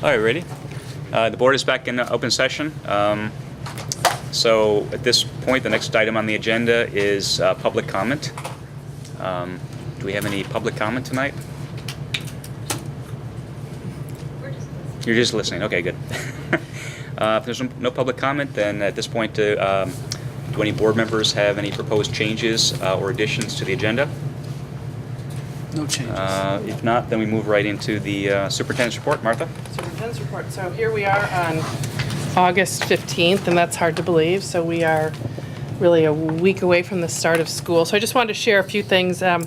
All right, ready? The board is back in open session. So at this point, the next item on the agenda is public comment. Do we have any public comment tonight? You're just listening. Okay, good. If there's no public comment, then at this point, do any board members have any proposed changes or additions to the agenda? No changes. If not, then we move right into the Superintendent's Report. Martha? Superintendent's Report. So here we are on August 15th, and that's hard to believe. So we are really a week away from the start of school. So I just wanted to share a few things. I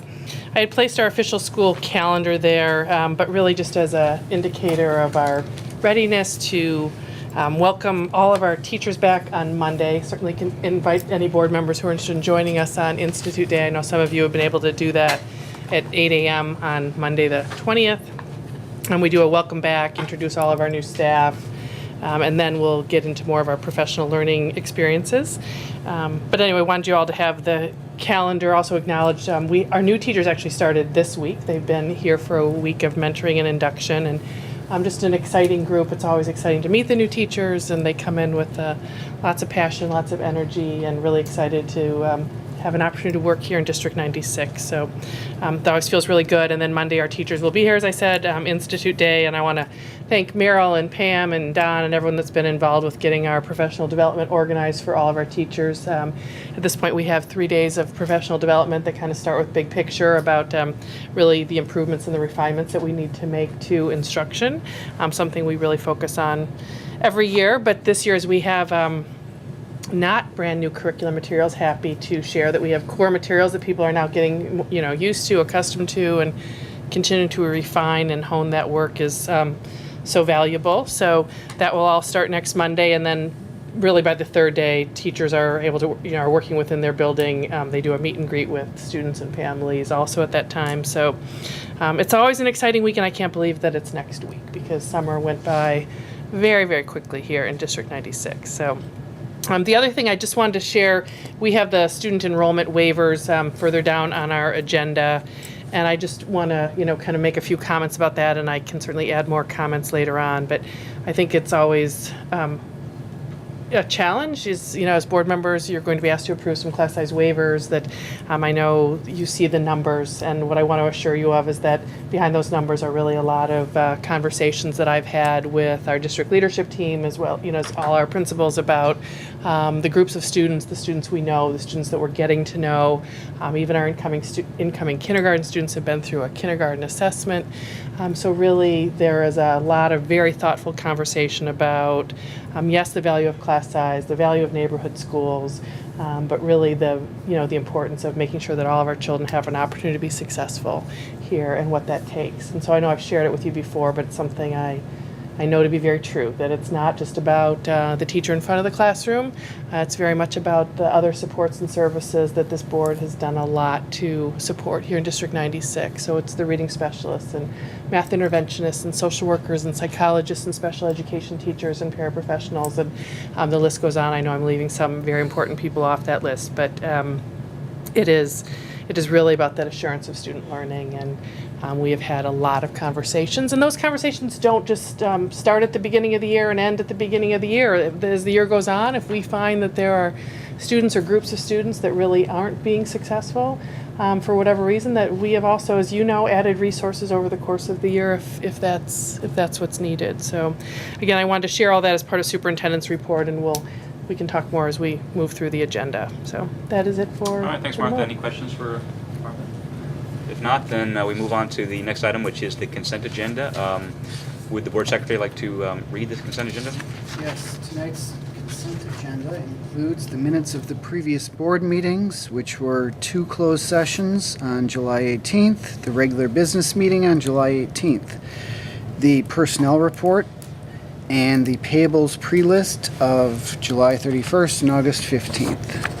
had placed our official school calendar there, but really just as an indicator of our readiness to welcome all of our teachers back on Monday. Certainly can invite any board members who are interested in joining us on Institute Day. I know some of you have been able to do that at 8 a.m. on Monday the 20th. And we do a welcome back, introduce all of our new staff, and then we'll get into more of our professional learning experiences. But anyway, wanted you all to have the calendar. Also acknowledge our new teachers actually started this week. They've been here for a week of mentoring and induction, and just an exciting group. It's always exciting to meet the new teachers, and they come in with lots of passion, lots of energy, and really excited to have an opportunity to work here in District 96. So that always feels really good. And then Monday our teachers will be here, as I said, Institute Day, and I want to thank Meryl and Pam and Don and everyone that's been involved with getting our professional development organized for all of our teachers. At this point we have 3 days of professional development that kind of start with big picture about really the improvements and the refinements that we need to make to instruction, something we really focus on every year. But this year, as we have not brand new curriculum materials, happy to share that we have core materials that people are now getting used to, accustomed to, and continuing to refine and hone that work is so valuable. So that will all start next Monday, and then really by the third day teachers are able to are working within their building. They do a meet and greet with students and families also at that time. So it's always an exciting week, and I can't believe that it's next week because summer went by very, very quickly here in District 96. So the other thing I just wanted to share, we have the student enrollment waivers further down on our agenda, and I just want to, kind of make a few comments about that, and I can certainly add more comments later on. But I think it's always a challenge is, as board members, you're going to be asked to approve some class size waivers that I know you see the numbers, and what I want to assure you of is that behind those numbers are really a lot of conversations that I've had with our district leadership team as well, as all our principals about the groups of students, the students we know, the students that we're getting to know. Even our incoming kindergarten students have been through a kindergarten assessment. So really there is a lot of very thoughtful conversation about, yes, the value of class size, the value of neighborhood schools, but really the importance of making sure that all of our children have an opportunity to be successful here and what that takes. And so I know I've shared it with you before, but it's something I know to be very true, that it's not just about the teacher in front of the classroom. It's very much about the other supports and services that this board has done a lot to support here in District 96. So it's the reading specialists and math interventionists and social workers and psychologists and special education teachers and paraprofessionals, and the list goes on. I know I'm leaving some very important people off that list, but it is really about that assurance of student learning, and we have had a lot of conversations, and those conversations don't just start at the beginning of the year and end at the beginning of the year. As the year goes on, if we find that there are students or groups of students that really aren't being successful for whatever reason, that we have also, as you know, added resources over the course of the year if that's what's needed. So again, I wanted to share all that as part of Superintendent's Report, and we can talk more as we move through the agenda. So that is it for. All right, thanks, Martha. Any questions for Martha? If not, then we move on to the next item, which is the consent agenda. Would the board secretary like to read the consent agenda? Yes, tonight's consent agenda includes the minutes of the previous board meetings, which were 2 closed sessions on July 18th, the regular business meeting on July 18th, the personnel report, and the payables pre-list of July 31st and August 15th.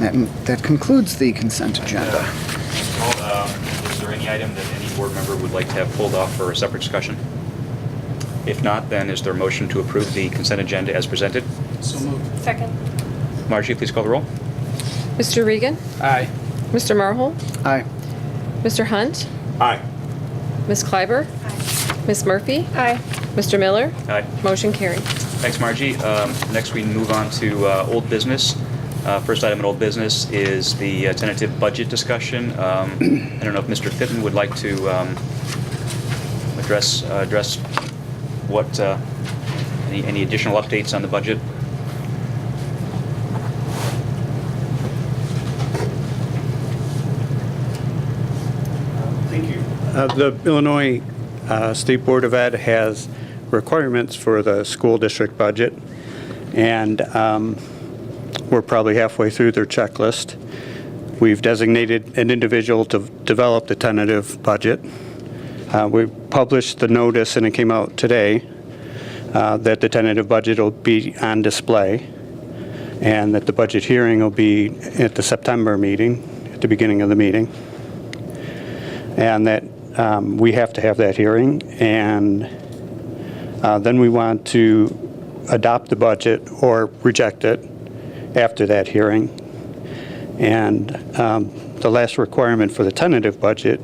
And that concludes the consent agenda. Is there any item that any board member would like to have pulled off for a separate discussion? If not, then is there a motion to approve the consent agenda as presented? So moved. Second. Margie, please call the roll. Mr. Regan? Aye. Mr. Marhol? Aye. Mr. Hunt? Aye. Ms. Kleiber? Aye. Ms. Murphy? Aye. Mr. Miller? Aye. Motion carried. Thanks, Margie. Next, we move on to old business. First item in old business is the tentative budget discussion. I don't know if Mr. Fitton would like to address what any additional updates on the budget. Thank you. The Illinois State Board of Ed has requirements for the school district budget, and we're probably halfway through their checklist. We've designated an individual to develop the tentative budget. We published the notice, and it came out today, that the tentative budget will be on display, and that the budget hearing will be at the September meeting, at the beginning of the meeting. And that we have to have that hearing, and then we want to adopt the budget or reject it after that hearing. And the last requirement for the tentative budget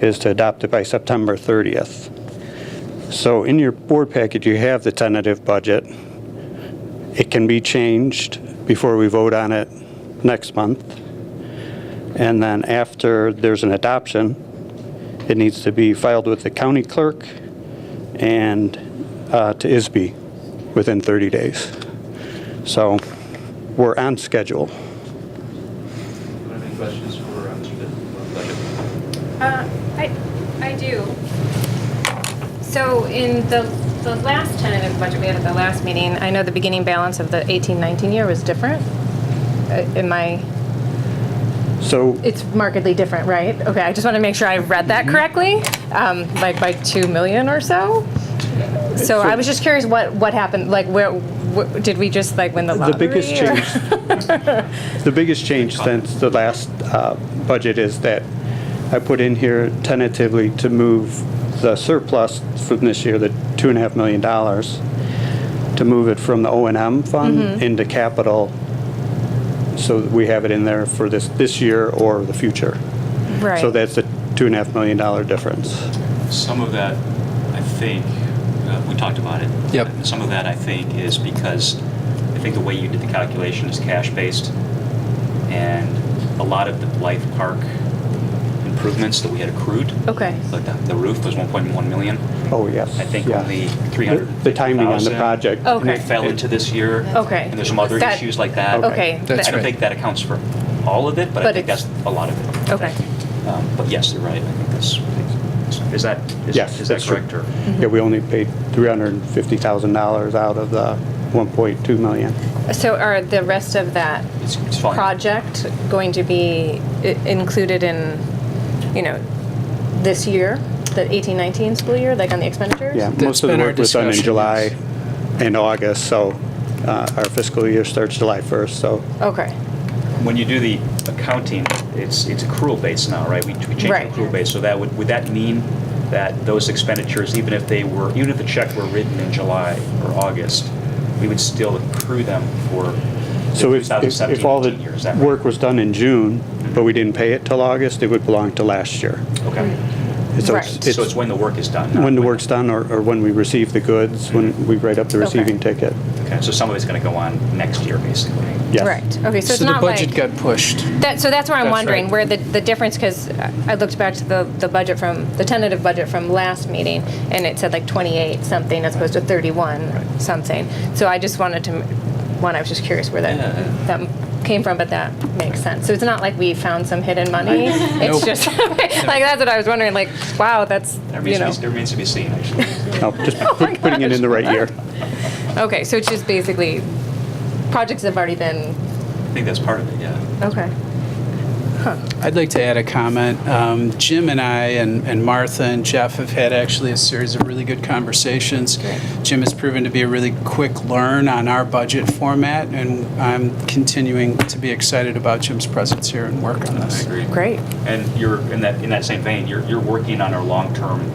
is to adopt it by September 30th. So in your board packet, you have the tentative budget. It can be changed before we vote on it next month. And then after there's an adoption, it needs to be filed with the county clerk and to ISB within 30 days. So we're on schedule. Any questions for Mr. Fitton? I do. So in the last tentative budget we had at the last meeting, I know the beginning balance of the 18-19 year was different. So It's markedly different, right? Okay, I just want to make sure I read that correctly, like by 2 million or so. So I was just curious what happened, like where did we just like win the lottery? the biggest change since the last budget is that I put in here tentatively to move the surplus from this year, the $2.5 million, to move it from the O&M fund into capital, so that we have it in there for this year or the future. Right. So that's the $2.5 million difference. Some of that, I think, we talked about it. Yep. Some of that, I think, is because I think the way you did the calculation is cash-based, and a lot of the Blythe Park improvements that we had accrued, Okay. like the roof was 1.1 million. Oh, yes. I think yeah. only 350,000. The timing on the project. Okay. Fell into this year. Okay. And there's some other That- issues like that. Okay. That's I don't right. think that accounts for all of it, but I But think that's it's- a lot of it. Okay. But yes, you're right. I think that's, is that Yes, is that that's true. correct? Or? Yeah, we only paid $350,000 out of the 1.2 million. So are the rest of that It's fine. project going to be included in, this year, the 18-19 school year, like on the expenditures? Yeah, That's most of the been our work was done in discussion, July yes. and August, so our fiscal year starts July 1st, so. Okay. When you do the accounting, it's accrual based now, right? We changed Right. to accrual based. So that would that mean that those expenditures, even if the check were written in July or August, we would still accrue them for the So if 2017 all the year? Is that right? work was done in June, but we didn't pay it till August, it would belong to last year. Okay. So Right. So it's when the work is done. not when the work's done or when we receive the goods, when we write up the Okay. receiving ticket. Okay. So some of it's going to go on next year, basically. Yes. Right. Okay, so it's So the not budget like, got pushed. so that's where I'm That's wondering, right. where the difference, because I looked back to the budget the tentative budget from last meeting, and it said like 28 something as opposed to 31 something. So I just wanted to, I was just curious where that came from, but that makes sense. So it's not like we found some hidden money. It's Nope. just, like, that's what I was wondering, like, wow, that's, That remains to be seen, actually. No, just putting it in the right year. Okay, so it's just basically, projects have already been, I think that's part of it, yeah. okay. I'd like to add a comment. Jim and I and Martha and Jeff have had actually a series of really good conversations. Great. Jim has proven to be a really quick learn on our budget format, and I'm continuing to be excited about Jim's presence here and work on I this. agree. Great. And you're in that same vein. You're working on our long-term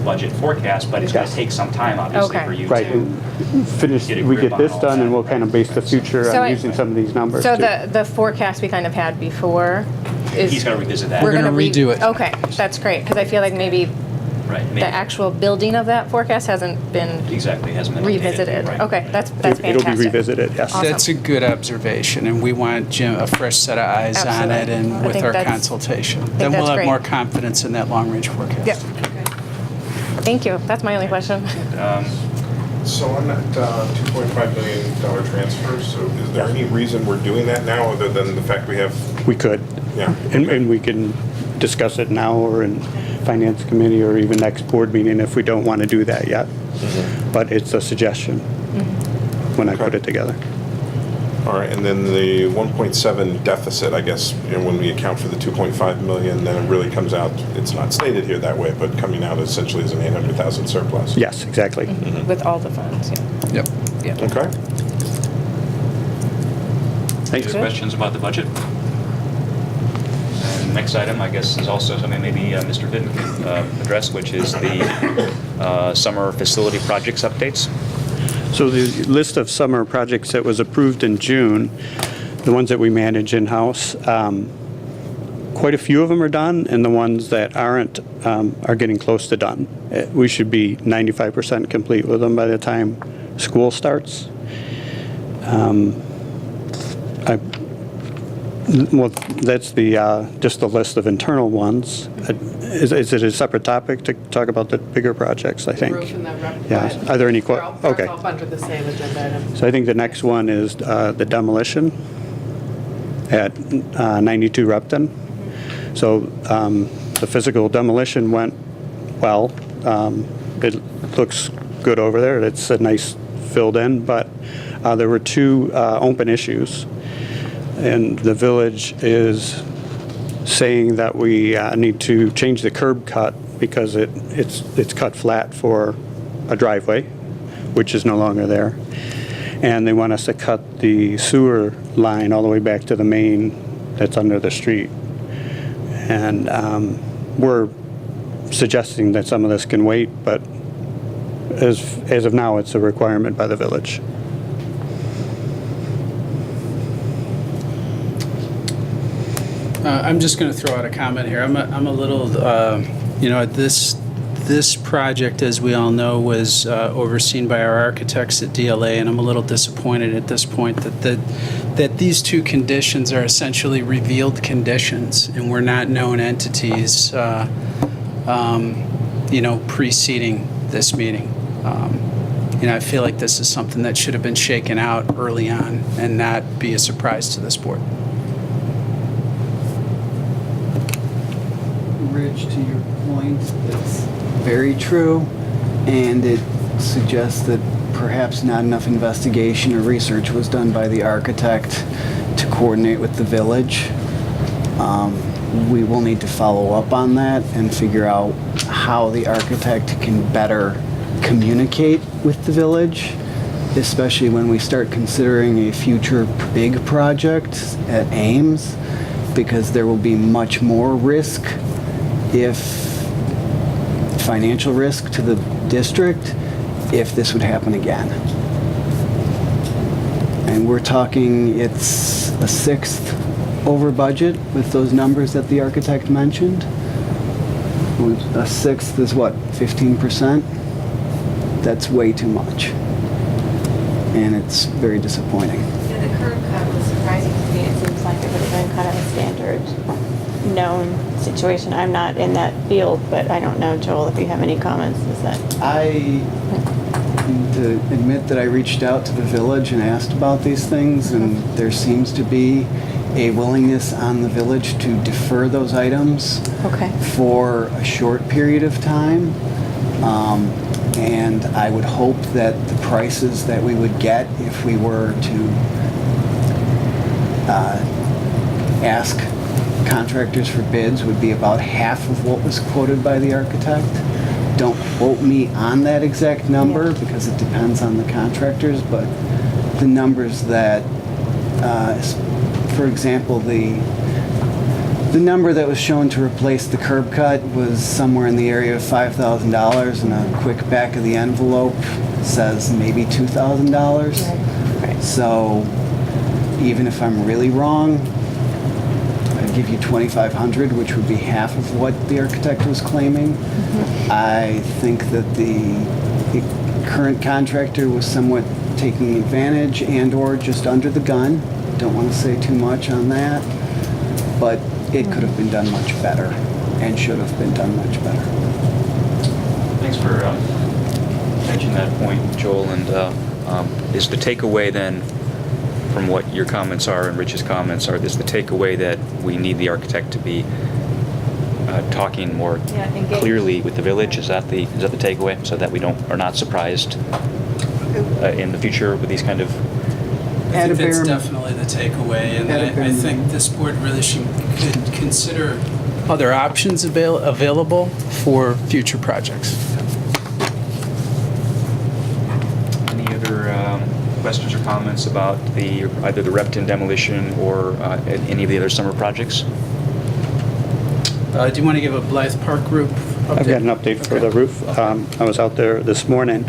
budget forecast, but it's going to Yes. take some time, obviously, Okay. for you Right, to. and finish, Get a we grip get on this all done that. and we'll kind of base the future So on using some of these numbers So too. the forecast we kind of had before is. He's going to revisit that. We're gonna redo it. Okay, that's great, because I feel like maybe Right, the maybe. actual building of that forecast hasn't been Exactly, hasn't been updated. revisited. Right. Okay, that's It'll fantastic. be revisited, yes. Awesome. That's a good observation, and we want, Jim, a fresh set of eyes on it Absolutely. and I with think our that's- consultation. think Then we'll that's have great. more confidence in that long-range forecast. Yep. Thank you. That's my only question. So on that $2.5 million transfer, so is there any reason we're doing that now other than the fact we have, We could. yeah? And we can discuss it now or in Finance Committee or even next board meeting if we don't want to do that yet. But it's a suggestion when I put Okay. it together. All right, and then the 1.7 deficit, I guess, when we account for the 2.5 million, then it really comes out, it's not stated here that way, but coming out essentially as an 800,000 surplus. Yes, exactly. With all the funds, yeah. Yep. Okay. Thanks. Any questions about the budget? And the next item, I guess, is also something maybe Mr. Fitton can address, which is the summer facility projects updates. So the list of summer projects that was approved in June, the ones that we manage in-house, quite a few of them are done, and the ones that aren't are getting close to done. We should be 95% complete with them by the time school starts. Well, that's the just the list of internal ones. Is it a separate topic to talk about the bigger projects, I think? Yeah. Are there any okay. They're all under the same agenda item. So I think the next one is the demolition at 92 Repton. So the physical demolition went well. It looks good over there. It's a nice filled in, but there were two open issues. And the village is saying that we need to change the curb cut because it's cut flat for a driveway, which is no longer there. And they want us to cut the sewer line all the way back to the main that's under the street. And we're suggesting that some of this can wait, but as of now, it's a requirement by the village. I'm just going to throw out a comment here. I'm a little, this project, as we all know, was overseen by our architects at DLA, and I'm a little disappointed at this point that these two conditions are essentially revealed conditions, and we're not known entities, preceding this meeting. I feel like this is something that should have been shaken out early on and not be a surprise to this board. Rich, to your point, it's very true, and it suggests that perhaps not enough investigation or research was done by the architect to coordinate with the village. We will need to follow up on that and figure out how the architect can better communicate with the village, especially when we start considering a future big project at Ames, because there will be much more risk, if financial risk to the district, if this would happen again. And we're talking, it's a sixth over budget with those numbers that the architect mentioned. A sixth is what, 15%? That's way too much. And it's very disappointing. Yeah, the curb cut was surprising to me. It seems like it would have been kind of a standard, known situation. I'm not in that field, but I don't know, Joel, if you have any comments. Is that? I need to admit that I reached out to the village and asked about these things, and there seems to be a willingness on the village to defer those items for a short period of time. And I would hope that the prices that we would get if we were to ask contractors for bids would be about half of what was quoted by the architect. Don't quote me on that exact number because it depends on the contractors, but the numbers that, for example, the number that was shown to replace the curb cut was somewhere in the area of $5,000, and a quick back of the envelope says maybe $2,000. Right. So even if I'm really wrong, I'd give you 2,500, which would be half of what the architect was claiming. I think that the current contractor was somewhat taking advantage and/or just under the gun. Don't want to say too much on that, but it could have been done much better and should have been done much better. Thanks for mentioning that point, Joel. And is the takeaway then from what your comments are and Rich's comments are, is the takeaway that we need the architect to be talking more engaged. clearly with the village? Is that the takeaway, so that we are not surprised in the future with these kind of? I think that's definitely the takeaway, and I think this board really should consider other options available for future projects. Any other questions or comments about either the Repton demolition or any of the other summer projects? Do you want to give a Blythe Park roof update? I've got an update for the roof. I was out there this morning,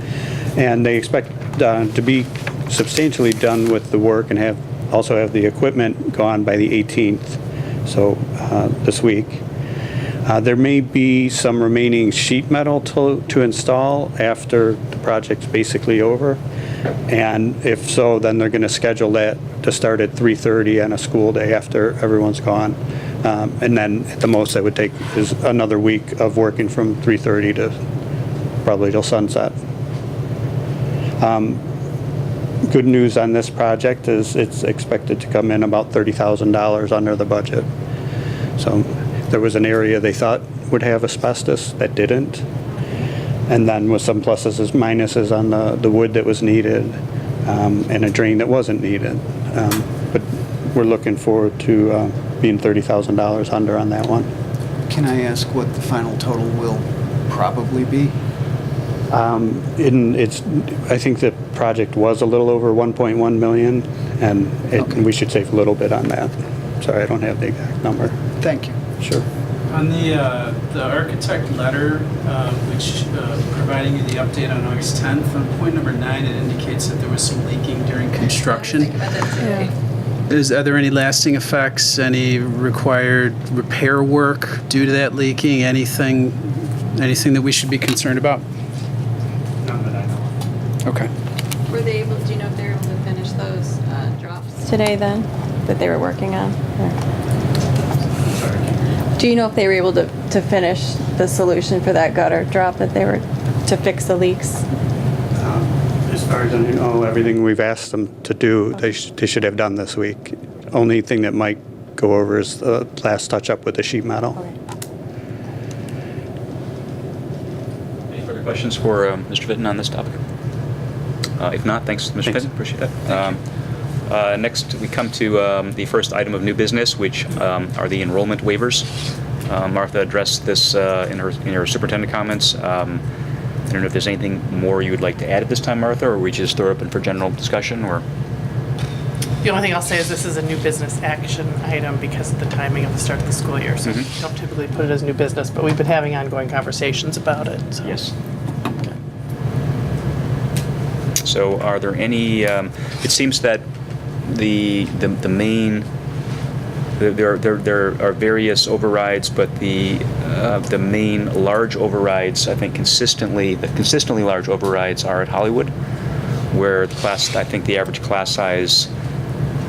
and they expect to be substantially done with the work and also have the equipment gone by the 18th, so this week. There may be some remaining sheet metal to install after the project's basically over, and if so, then they're going to schedule that to start at 3:30 on a school day after everyone's gone. And then at the most that would take is another week of working from 3:30 to probably till sunset. Good news on this project is it's expected to come in about $30,000 under the budget. So there was an area they thought would have asbestos that didn't. And then with some pluses and minuses on the wood that was needed and a drain that wasn't needed. But we're looking forward to being $30,000 under on that one. Can I ask what the final total will probably be? I think the project was a little over 1.1 million, and we should save a little bit on that. Sorry, I don't have the exact number. Thank you. Sure. On the architect letter, which providing you the update on August 10th, on point number 9, it indicates that there was some leaking during construction. Are there any lasting effects, any required repair work due to that leaking, anything that we should be concerned about? None that I know of. Okay. Do you know if they were able to finish those drops? Today then, that they were working on? Or- Sorry. Do you know if they were able to finish the solution for that gutter drop that they were, to fix the leaks? As far as I know, everything we've asked them to do, they should have done this week. Only thing that might go over is the last touch-up with the sheet metal. Okay. Any further questions for Mr. Fitton on this topic? If not, thanks, Mr. Fitton. Appreciate that. Next, we come to the first item of new business, which are the enrollment waivers. Martha addressed this in her superintendent comments. I don't know if there's anything more you would like to add at this time, Martha, or we just throw it open for general discussion, or? The only thing I'll say is this is a new business action item because of the timing of the start of the school year. So we don't typically put it as new business, but we've been having ongoing conversations about it. So. Yes. So are there any, it seems that the main, there are various overrides, but the main large overrides, I think consistently large overrides are at Hollywood, where I think the average class size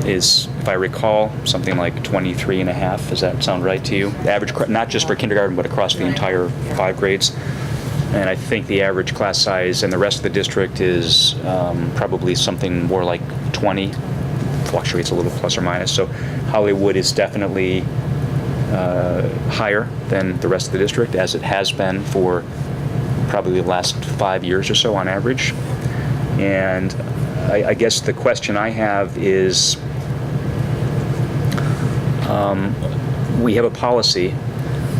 is, if I recall, something like 23 and a half. Does that sound right to you? The average, not just for kindergarten, but across the entire 5 grades. And I think the average class size in the rest of the district is probably something more like 20. Fluctuates a little plus or minus. So Hollywood is definitely higher than the rest of the district, as it has been for probably the last 5 years or so on average. And I guess the question I have is, we have a policy,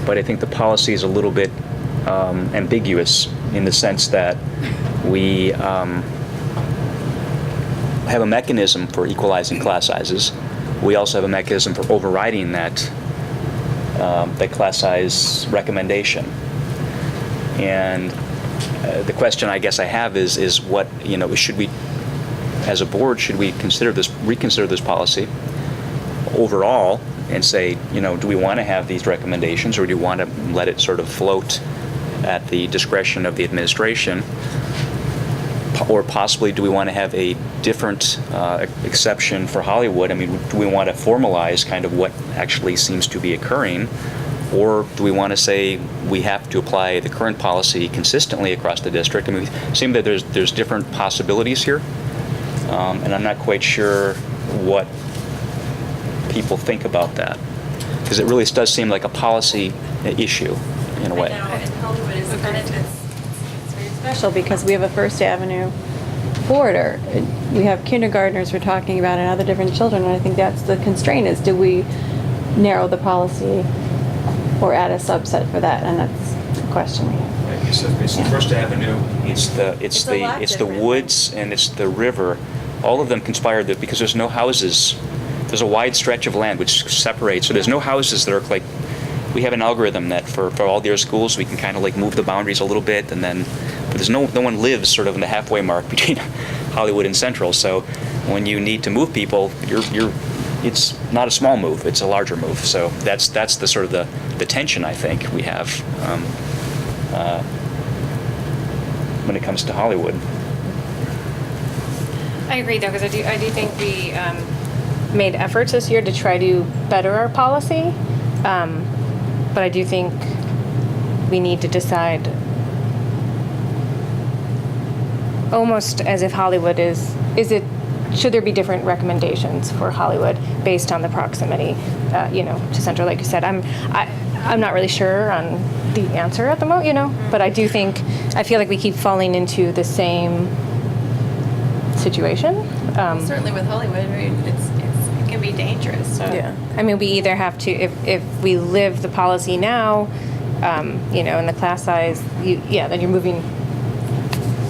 but I think the policy is a little bit ambiguous in the sense that we have a mechanism for equalizing class sizes. We also have a mechanism for overriding that class size recommendation. And the question I guess I have is what, should we, as a board, should we reconsider this policy, overall and say, do we want to have these recommendations, or do you want to let it sort of float at the discretion of the administration? Or possibly, do we want to have a different exception for Hollywood? I mean, do we want to formalize kind of what actually seems to be occurring? Or do we want to say we have to apply the current policy consistently across the district? I mean, it seems that there's different possibilities here. And I'm not quite sure what people think about that. Because it really does seem like a policy issue in a way. I know, and Hollywood is kind of, it's very Special because we have a First Avenue border. We have kindergartners we're talking about and other different children, and I think that's the constraint is, do we narrow the policy or add a subset for that? And that's the question we have. It's the First Avenue, it's It's a lot the different. woods, and it's the river. All of them conspire that because there's no houses. There's a wide stretch of land which separates. So there's no houses that are like. We have an algorithm that for all their schools we can kind of like move the boundaries a little bit, and then but there's no one lives sort of in the halfway mark between Hollywood and Central. So when you need to move people, it's not a small move, it's a larger move. So that's the sort of the tension I think we have when it comes to Hollywood. I agree, though, because I do think we made efforts this year to try to better our policy. But I do think we need to decide almost as if Hollywood should there be different recommendations for Hollywood based on the proximity, to Central, like you said. I'm not really sure on the answer at the moment, but I feel like we keep falling into the same situation. certainly with Hollywood, right, it can be dangerous, so. Yeah, I mean, we either have to, if we live the policy now, in the class size, then you're moving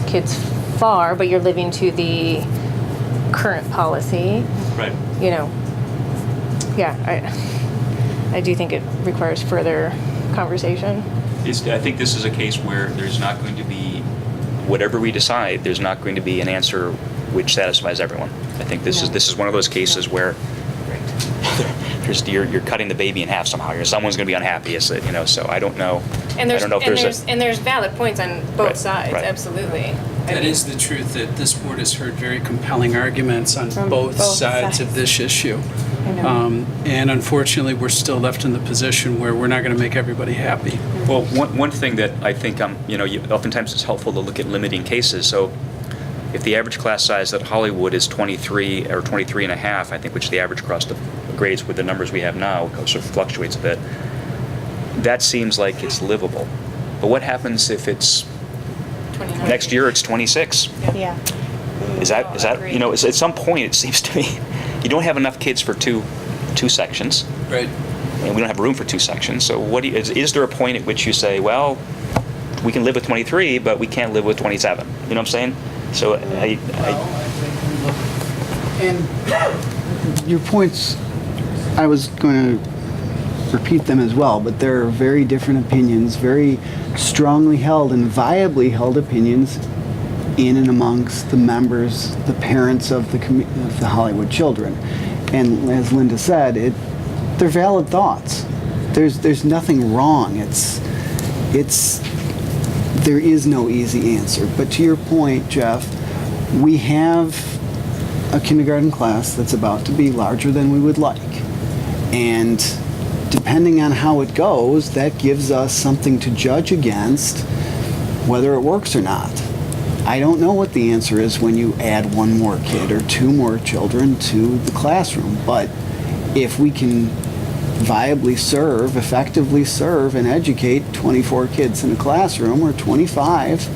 kids far, but you're living to the current policy. Right. I do think it requires further conversation. I think this is a case where there's not going to be, whatever we decide, there's not going to be an answer which satisfies everyone. I think this is one of those cases where you're cutting the baby in half somehow. Someone's going to be unhappy. So I don't know. And I don't know if there's valid points on both Right, sides. right. Absolutely. That is the truth, that this board has heard very compelling arguments on From both both sides of sides. this issue. I know. And unfortunately, we're still left in the position where we're not going to make everybody happy. Well, one thing that I think, oftentimes it's helpful to look at limiting cases. So if the average class size at Hollywood is 23 or 23 and a half, I think, which is the average across the grades with the numbers we have now, it sort of fluctuates a bit, that seems like it's livable. But what happens if it's, 29. next year it's 26? Yeah. Is that at some point it seems to me, you don't have enough kids for two sections. Right. And we don't have room for two sections. So is there a point at which you say, well, we can live with 23, but we can't live with 27? You know what I'm saying? So And your points, I was going to repeat them as well, but there are very different opinions, very strongly held and viably held opinions in and amongst the members, the parents of the Hollywood children. And as Linda said, they're valid thoughts. There's nothing wrong. There is no easy answer. But to your point, Jeff, we have a kindergarten class that's about to be larger than we would like. And depending on how it goes, that gives us something to judge against whether it works or not. I don't know what the answer is when you add one more kid or two more children to the classroom, but if we can viably serve, effectively serve, and educate 24 kids in a classroom or 25,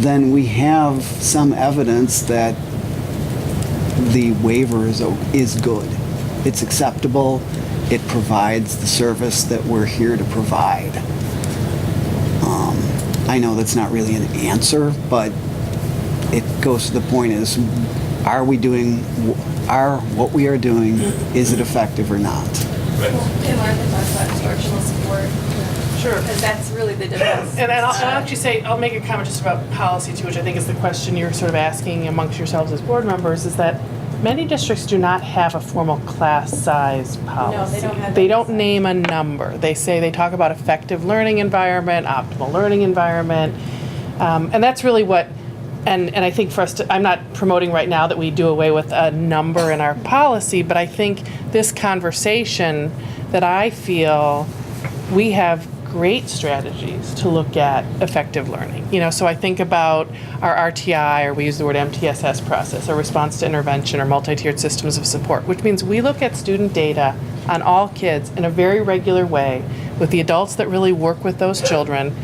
then we have some evidence that the waiver is good. It's acceptable. It provides the service that we're here to provide. I know that's not really an answer, but it goes to the point is, what we are doing, is it effective or not? And Martha talked about instructional support. Sure. Because that's really the difference. And I'll actually I'll make a comment just about policy too, which I think is the question you're sort of asking amongst yourselves as board members, is that Many districts do not have a formal class size policy. don't have They any don't size. name a number. They talk about effective learning environment, optimal learning environment, and that's really what. And I think for us to, I'm not promoting right now that we do away with a number in our policy, but I think this conversation that I feel we have great strategies to look at effective learning. So I think about our RTI, or we use the word MTSS process, or response to intervention, or multi-tiered systems of support, which means we look at student data on all kids in a very regular way with the adults that really work with those children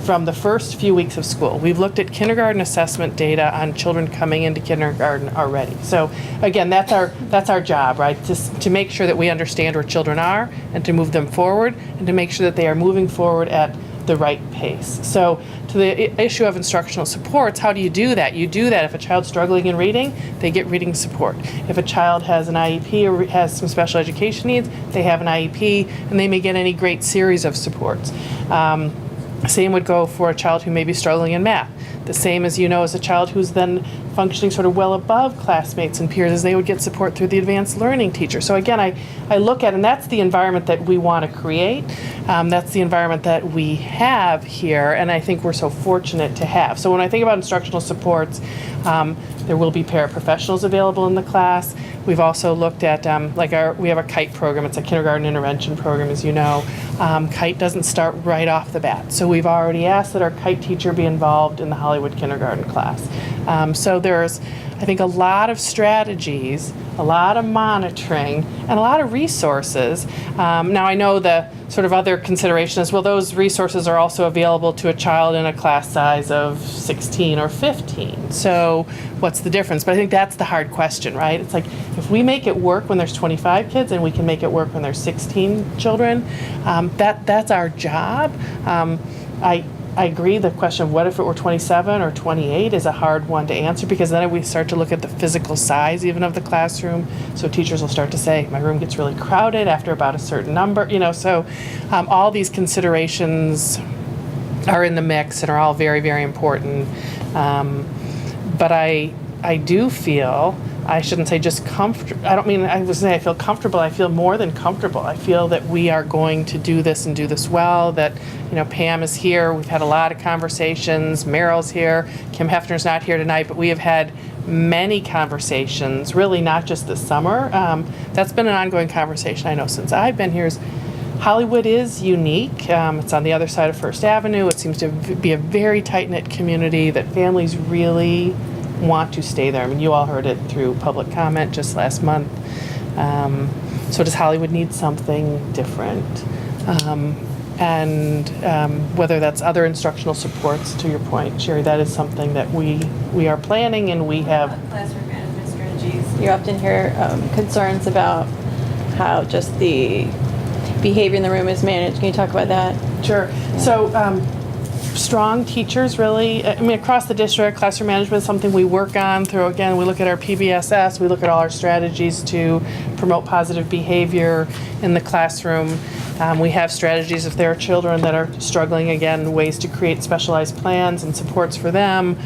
from the first few weeks of school. We've looked at kindergarten assessment data on children coming into kindergarten already. So again, that's our job, right? To make sure that we understand where children are and to move them forward and to make sure that they are moving forward at the right pace. So to the issue of instructional supports, how do you do that? You do that if a child's struggling in reading, they get reading support. If a child has an IEP or has some special education needs, they have an IEP and they may get any great series of supports. Same would go for a child who may be struggling in math. The same as as a child who's then functioning sort of well above classmates and peers, as they would get support through the advanced learning teacher. So again, I look at, and that's the environment that we want to create. That's the environment that we have here, and I think we're so fortunate to have. So when I think about instructional supports, there will be paraprofessionals available in the class. We've also looked at, we have a KITE program. It's a kindergarten intervention program, as you know. KITE doesn't start right off the bat. So we've already asked that our KITE teacher be involved in the Hollywood kindergarten class. So there's, I think, a lot of strategies, a lot of monitoring, and a lot of resources. Now, I know the sort of other consideration is, well, those resources are also available to a child in a class size of 16 or 15. So what's the difference? But I think that's the hard question, right? It's like, if we make it work when there's 25 kids and we can make it work when there's 16 children, that's our job. I agree, the question of what if it were 27 or 28 is a hard one to answer, because then we start to look at the physical size even of the classroom. So teachers will start to say, my room gets really crowded after about a certain number, so all these considerations are in the mix and are all very, very important. But I do feel, I shouldn't say just comfortable, I don't mean, I was saying I feel comfortable, I feel more than comfortable. I feel that we are going to do this and do this well, that, Pam is here, we've had a lot of conversations, Meryl's here, Kim Hefner's not here tonight, but we have had many conversations, really not just this summer. That's been an ongoing conversation, I know, since I've been here. Hollywood is unique. It's on the other side of First Avenue. It seems to be a very tight-knit community that families really want to stay there. I mean, you all heard it through public comment just last month. So does Hollywood need something different? And whether that's other instructional supports, to your point, Sherry, that is something that we are planning, and we have. Classroom management strategies. You often hear concerns about how just the behavior in the room is managed. Can you talk about that? Sure. Yeah. So strong teachers, really, across the district, classroom management is something we work on through, again, we look at our PBSS, we look at all our strategies to promote positive behavior in the classroom. We have strategies if there are children that are struggling, again, ways to create specialized plans and supports for them.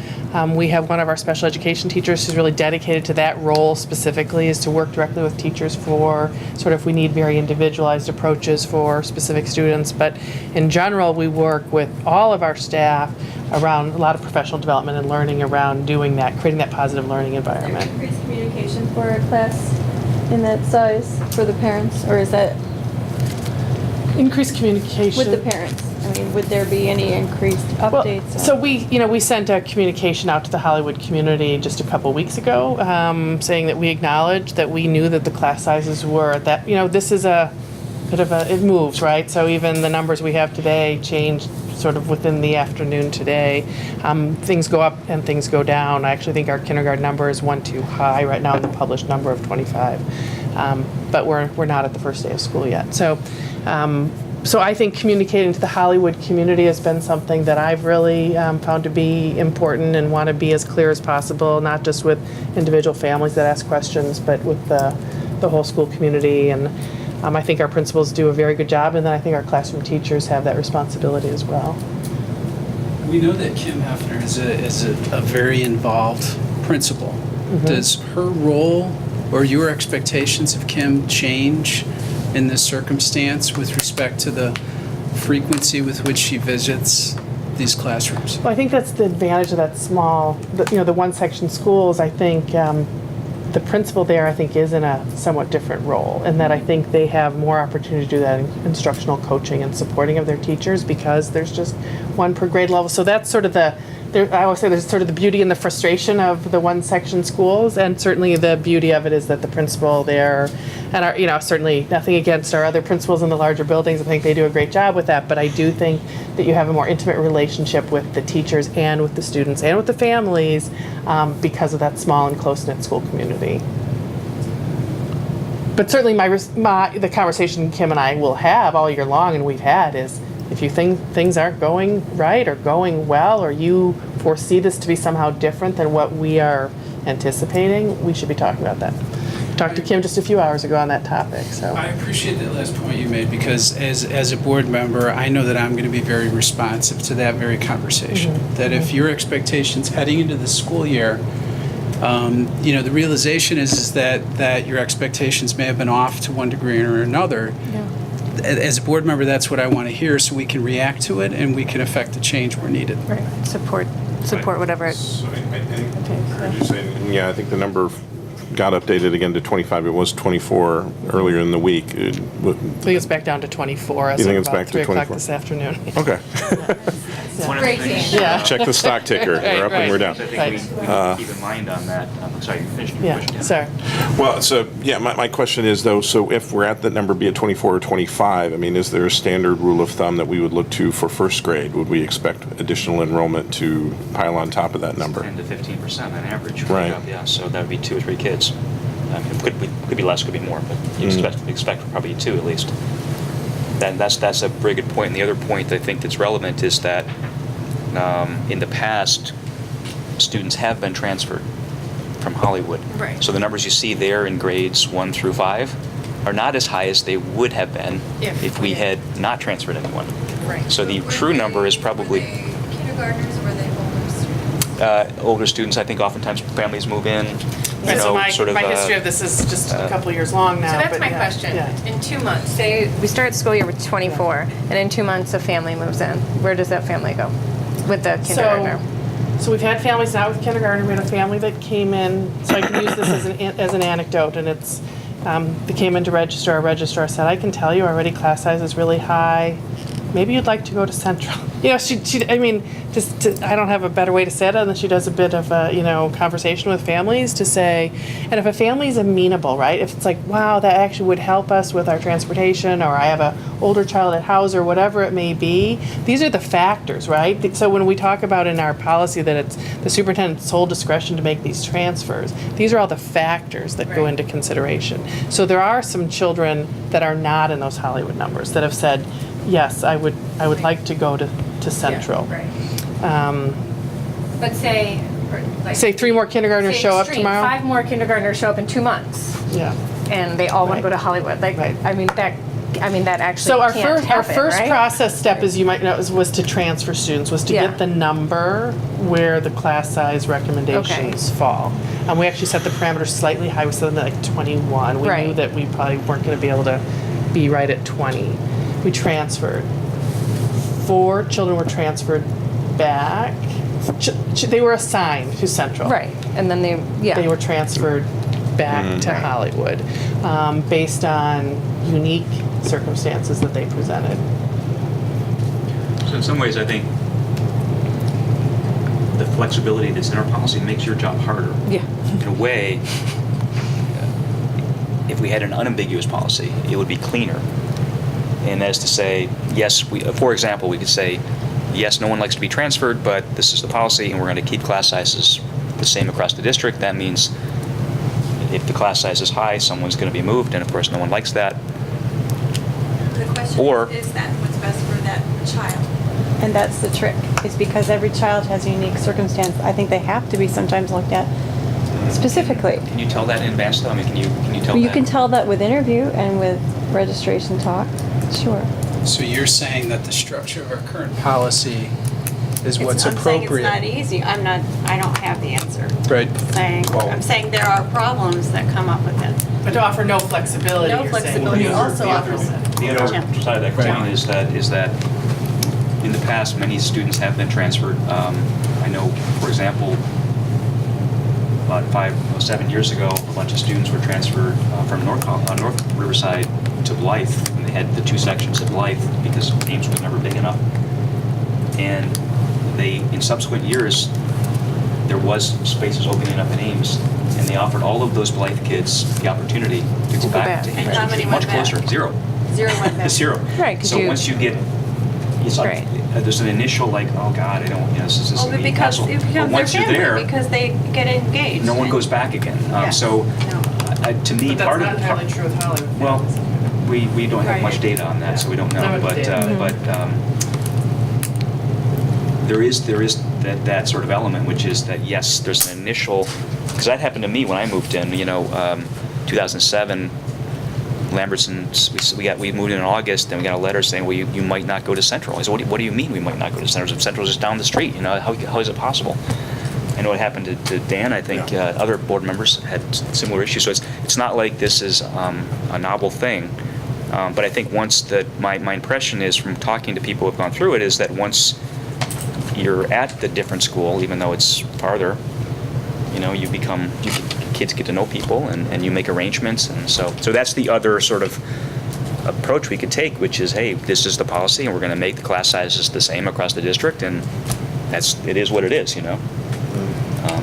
We have one of our special education teachers who's really dedicated to that role specifically, is to work directly with teachers for sort of, we need very individualized approaches for specific students. But in general, we work with all of our staff around a lot of professional development and learning around doing that, creating that positive learning environment. Is there increased communication for a class in that size for the parents, or is that increased communication with the parents? I mean, would there be any increased updates? Well, so we sent a communication out to the Hollywood community just a couple weeks ago, saying that we acknowledged that we knew that the class sizes were at that. This is a bit of it moves, right? So even the numbers we have today changed sort of within the afternoon today. Things go up and things go down. I actually think our kindergarten number is one too high right now in the published number of 25. But we're not at the first day of school yet. So I think communicating to the Hollywood community has been something that I've really found to be important, and want to be as clear as possible, not just with individual families that ask questions, but with the whole school community. And I think our principals do a very good job, and then I think our classroom teachers have that responsibility as well. We know that Kim Hefner is a very involved principal. Mm-hmm. Does her role or your expectations of Kim change in this circumstance with respect to the frequency with which she visits these classrooms? Well, I think that's the advantage of that small, the one-section schools. I think the principal there, I think, is in a somewhat different role, in that I think they have more opportunity to do that instructional coaching and supporting of their teachers, because there's just one per grade level. So that's sort of I always say there's sort of the beauty and the frustration of the one-section schools, and certainly the beauty of it is that the principal there, and certainly nothing against our other principals in the larger buildings. I think they do a great job with that, but I do think that you have a more intimate relationship with the teachers and with the students and with the families because of that small and close-knit school community. But certainly the conversation Kim and I will have all year long, and we've had, is if you think things aren't going right or going well, or you foresee this to be somehow different than what we are anticipating, we should be talking about that. Talked to Kim just a few hours ago on that topic. So I appreciate that last point you made, because as a board member, I know that I'm going to be very responsive to that very conversation. That if your expectations heading into the school year, the realization is that your expectations may have been off to one degree or another. yeah. As a board member, that's what I want to hear, so we can react to it and we can affect the change where needed. Right. Support whatever it So I takes. heard you saying, yeah, I think the number got updated again to 25. It was 24 earlier in the week. I think it's back down to 24 as You of think it's about back to 3 o'clock 24? this afternoon. Okay. Yeah. Check the stock ticker. We're up and we're down. I think we need to keep in mind on that. I'm sorry, you finished your question. Yeah, sorry. Well, so, yeah, my question is, though, so if we're at that number, be it 24 or 25, I mean, is there a standard rule of thumb that we would look to for first grade? Would we expect additional enrollment to pile on top of that number? 10 to 15% on average. Right. Yeah, so that would be 2 or 3 kids. I mean, could be less, could be more, but you expect probably 2 at least. That's a very good point. And the other point I think that's relevant is that in the past, students have been transferred from Hollywood. Right. So the numbers you see there in grades 1 through 5 are not as high as they would have been if we had not transferred anyone. Right. So the true number is probably Kindergartners, or were they older students? older students. I think oftentimes families move in. So my history of this is just a couple years long now. So that's but my yeah, question. yeah. In 2 months, say we start the school year with 24, and in 2 months a family moves in. Where does that family go with the kindergartner? So we've had families now with kindergarten. We had a family that came in, so I can use this as an anecdote, and it's, they came in to register. Our registrar said, I can tell you already class size is really high. Maybe you'd like to go to Central. I mean, I don't have a better way to say it other than she does a bit of a, conversation with families to say, and if a family's amenable, right? If it's like, wow, that actually would help us with our transportation, or I have a older child at house, or whatever it may be, these are the factors, right? So when we talk about in our policy that it's the superintendent's sole discretion to make these transfers, these are all the factors that go into consideration. So there are some children that are not in those Hollywood numbers that have said, yes, I would like to go to Central. But say, Say 3 more kindergartners show up tomorrow? 5 more kindergartners show up in 2 months, Yeah. and they all want to go Right. to Hollywood. Like, Right. I mean that actually So our can't happen, first right? process step, as you might know, was to transfer students, was to Yeah. get the number where the class size recommendations fall. We actually set the parameters slightly high. We set them at like 21. We knew Right. that we probably weren't going to be able to be right at 20. We transferred. 4 children were transferred back. They were assigned to Central. Right, and then They were transferred back to Right. Hollywood based on unique circumstances that they presented. So in some ways, I think the flexibility that's in our policy makes your job harder. Yeah. In a way, if we had an unambiguous policy, it would be cleaner. And that is to say, yes, for example, we could say, yes, no one likes to be transferred, but this is the policy, and we're going to keep class sizes the same across the district. That means if the class size is high, someone's going to be moved, and of course, no one likes that. The question Or- is that what's best for that child? And that's the trick, is because every child has a unique circumstance. I think they have to be sometimes looked at specifically. Can you tell that in advance, though? I mean, can you tell You that? can tell that with interview and with registration talk, sure. So you're saying that the structure of our current policy is what's I'm saying it's appropriate. not easy. I don't have the answer. Right. I'm saying there are problems that come up with it. But to offer no flexibility, No you're saying. flexibility also offers it. The other Yeah. side of that coin is that in the past, many students have been transferred. I know, for example, about 7 years ago, a bunch of students were transferred from North Riverside to Blythe, and they had the 2 sections at Blythe because Ames was never big enough. And in subsequent years, there was spaces opening up in Ames, and they offered all of those Blythe kids the opportunity to go back to Ames, And how which many was much went back? closer. Zero. Zero went back. Zero. Right, 'cause So you- once you get, it's like, Right. there's an initial like, oh God, I don't, this is Well, gonna be a because hassle. it But becomes their once you're family, there, because they get engaged. no one goes back again. Yeah. So, No. to me, But part that's of not entirely true with Hollywood. well, we don't have Right. much data on that, so we don't know. Not much But data. there is that sort of element, which is that yes, there's an initial, because that happened to me when I moved in. 2007. Lambertson, we moved in August, and we got a letter saying, well, you might not go to Central. I said, what do you mean we might not go to Central? Central's just down the street. How is it possible? I know it happened to Dan. I think other board members had similar issues. So it's not like this is a novel thing. But I think my impression is from talking to people who have gone through it is that once you're at the different school, even though it's farther, kids get to know people and you make arrangements. And so that's the other sort of approach we could take, which is, hey, this is the policy and we're going to make the class sizes the same across the district, and it is what it is,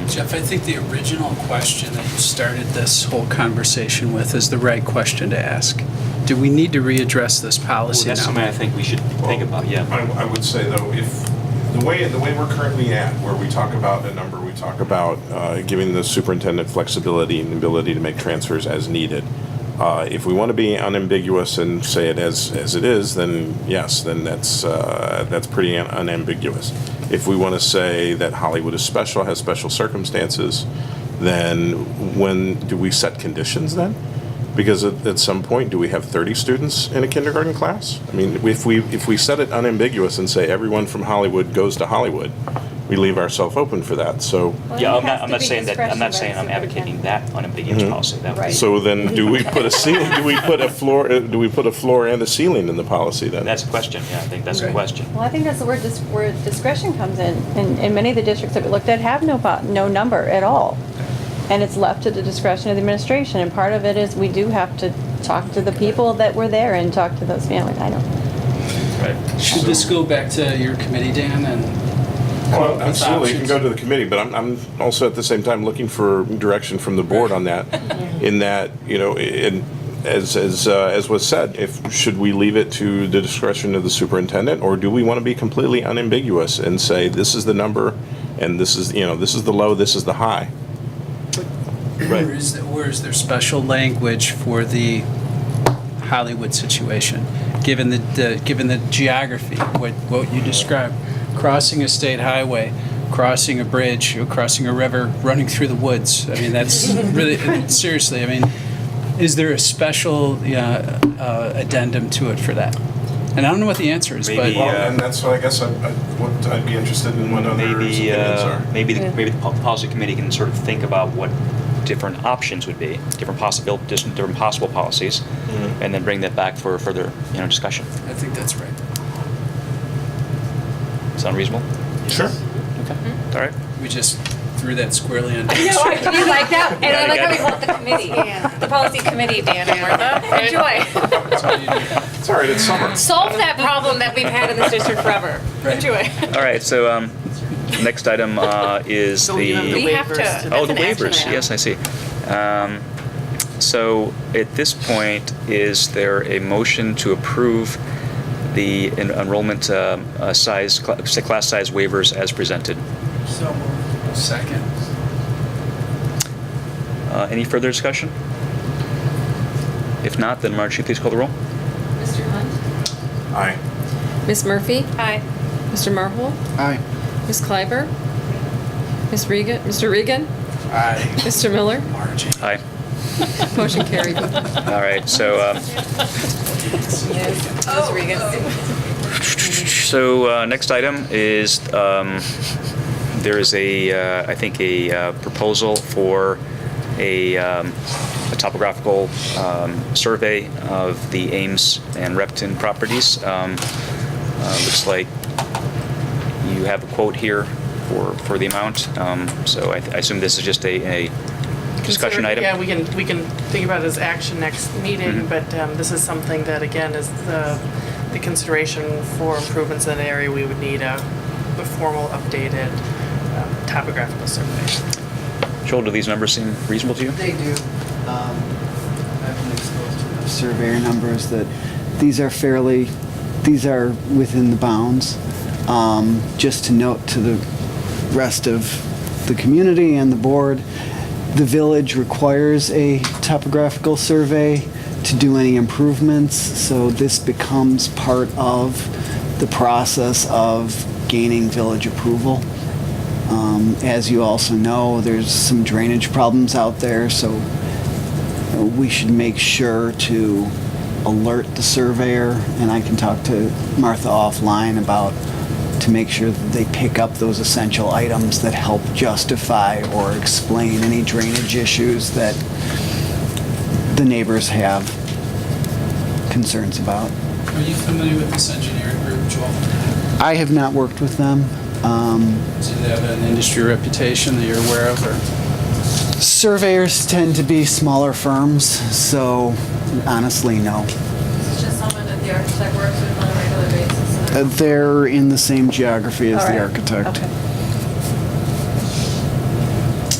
Jeff, I think the original question that you started this whole conversation with is the right question to ask. Do we need to readdress this policy that's now? something I think we should think about, yeah. I would say though, if the way we're currently at, where we talk about a number, we talk about giving the superintendent flexibility and ability to make transfers as needed. If we want to be unambiguous and say it as it is, then yes, then that's pretty unambiguous. If we want to say that Hollywood is special, has special circumstances, then when do we set conditions then? Because at some point, do we have 30 students in a kindergarten class? I mean, if we set it unambiguous and say everyone from Hollywood goes to Hollywood, we leave ourselves open for that. So Yeah, I'm not saying I'm advocating that unambiguous policy. That Right. so then, do we put a ceiling? Do we put a floor? Do we put a floor and a ceiling in the policy then? That's a question. Yeah, I think that's a question. Well, I think that's where discretion comes in. And many of the districts that we looked at have no number at all. And it's left to the discretion of the administration. And part of it is we do have to talk to the people that were there and talk to those families. I don't. Right. Should this go back to your committee, Dan, and Well, with absolutely, you can options? go to the committee, but I'm also at the same time looking for direction from the board on that. In that, as was said, should we leave it to the discretion of the superintendent, or do we want to be completely unambiguous and say this is the number, and this is the low, this is the high? Or is there special language for the Hollywood situation, given the geography, what you described, crossing a state highway, crossing a bridge, or crossing a river, running through the woods? I mean, that's really seriously. I mean, is there a special addendum to it for that? And I don't know what the answer is, Maybe, but And that's what I guess I'd be interested in what others' Maybe opinions are. maybe the policy committee can sort of think about what different options would be, different possible policies, and then bring that back for further discussion. I think that's right. Sound reasonable? Sure. Okay. All right. We just threw that squarely on. Do you like that? And I like how we call it the committee. The policy committee, Dan and Martha. Enjoy. That's all you need. It's all right. It's summer. Solve that problem that we've had in this district forever. Right. Enjoy. All right. So next item is So you have the We have to- waivers. Oh, the That's an action waivers. item. Yes, I see. So at this point, is there a motion to approve the enrollment class size waivers as presented? So moved. Second. Any further discussion? If not, then Marge, you please call the roll. Mr. Hunt? Aye. Ms. Murphy? Aye. Mr. Marhold? Aye. Ms. Kleiber? Ms. Regan? Mr. Regan? Aye. Mr. Miller? Margie. Aye. Motion carried. All right. So Ms. Regan. So next item is there is I think a proposal for a topographical survey of the Ames and Repton properties. Looks like you have a quote here for the amount. So I assume this is just a discussion item. Yeah, we can think about it as action next meeting, but this is something that, again, is the consideration for improvements in an area. We would need a formal, updated topographical survey. Joel, do these numbers seem reasonable to you? They do. I've been exposed to enough surveyor numbers that these are within the bounds. Just to note to the rest of the community and the board, the village requires a topographical survey to do any improvements, so this becomes part of the process of gaining village approval. As you also know, there's some drainage problems out there, so we should make sure to alert the surveyor, and I can talk to Martha offline about to make sure that they pick up those essential items that help justify or explain any drainage issues that the neighbors have concerns about. Are you familiar with this engineering group, Joel? I have not worked with them. Do they have an industry reputation that you're aware of? Or? Surveyors tend to be smaller firms, so honestly, no. It's just someone that the architect works with on a regular basis. They're in the same geography as All the right. architect. Okay.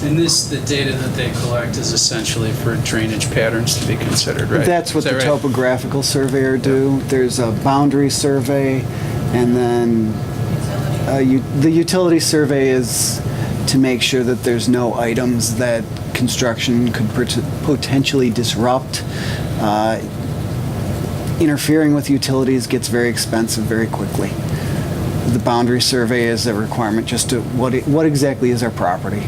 And the data that they collect is essentially for drainage patterns to be considered, right? That's what Is that the right? topographical surveyor do. There's a boundary survey, and then the utility survey is to make sure that there's no items that construction could potentially disrupt. Interfering with utilities gets very expensive very quickly. The boundary survey is a requirement just to what exactly is our property.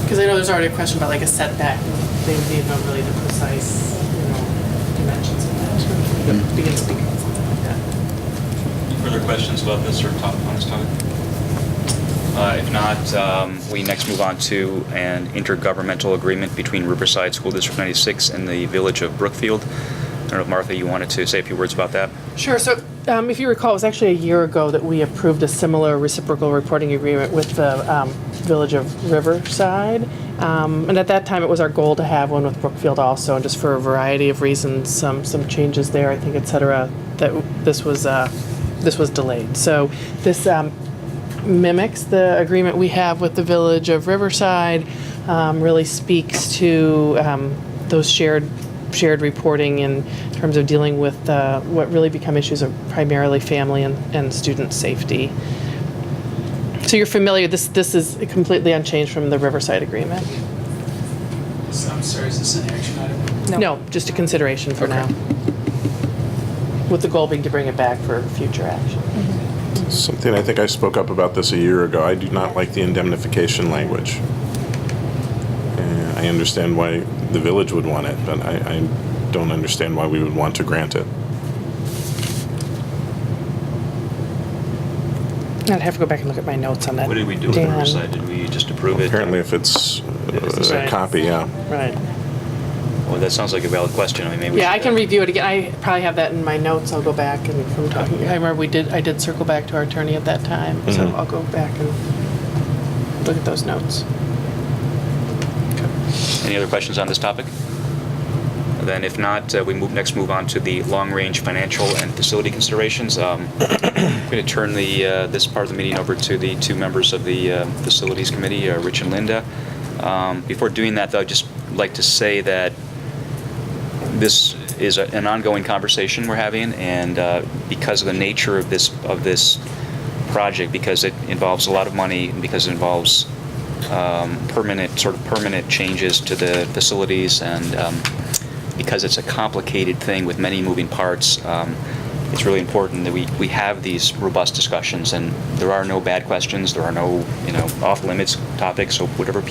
Because I know there's already a question about like a setback. They would need to know really the precise, dimensions of that. Begin speaking on something like that. Further questions about this or on this topic? If not, we next move on to an intergovernmental agreement between Riverside School District 96 and the Village of Brookfield. I don't know if Martha, you wanted to say a few words about that? Sure. So if you recall, it was actually a year ago that we approved a similar reciprocal reporting agreement with the Village of Riverside. And at that time, it was our goal to have one with Brookfield also, and just for a variety of reasons, some changes there, I think, et cetera, that this was delayed. So this mimics the agreement we have with the Village of Riverside, really speaks to those shared reporting in terms of dealing with what really become issues of primarily family and student safety. So you're familiar, this is completely unchanged from the Riverside agreement? I'm sorry, is this an action item? No, just a consideration for now. With the goal being to bring it back for future action. Something I think I spoke up about this a year ago. I do not like the indemnification language. I understand why the village would want it, but I don't understand why we would want to grant it. I'd have to go back and look at my notes on that. What did we do with Dan. Riverside? Did we just approve it? Apparently, if it's a Right. copy, yeah. Right. Well, that sounds like a valid question. I mean, maybe we Yeah, I should, can review it again. I probably have that in my notes. I'll go back and from talking. I remember I did circle back to our attorney at that time, so I'll go back and look at those notes. Any other questions on this topic? Then if not, we next move on to the long-range financial and facility considerations. I'm going to turn this part of the meeting over to the two members of the Facilities Committee, Rich and Linda. Before doing that, though, I'd just like to say that this is an ongoing conversation we're having, and because of the nature of this project, because it involves a lot of money, and because it involves permanent changes to the facilities, and because it's a complicated thing with many moving parts, it's really important that we have these robust discussions, and there are no bad questions, there are no off-limits topics, so whatever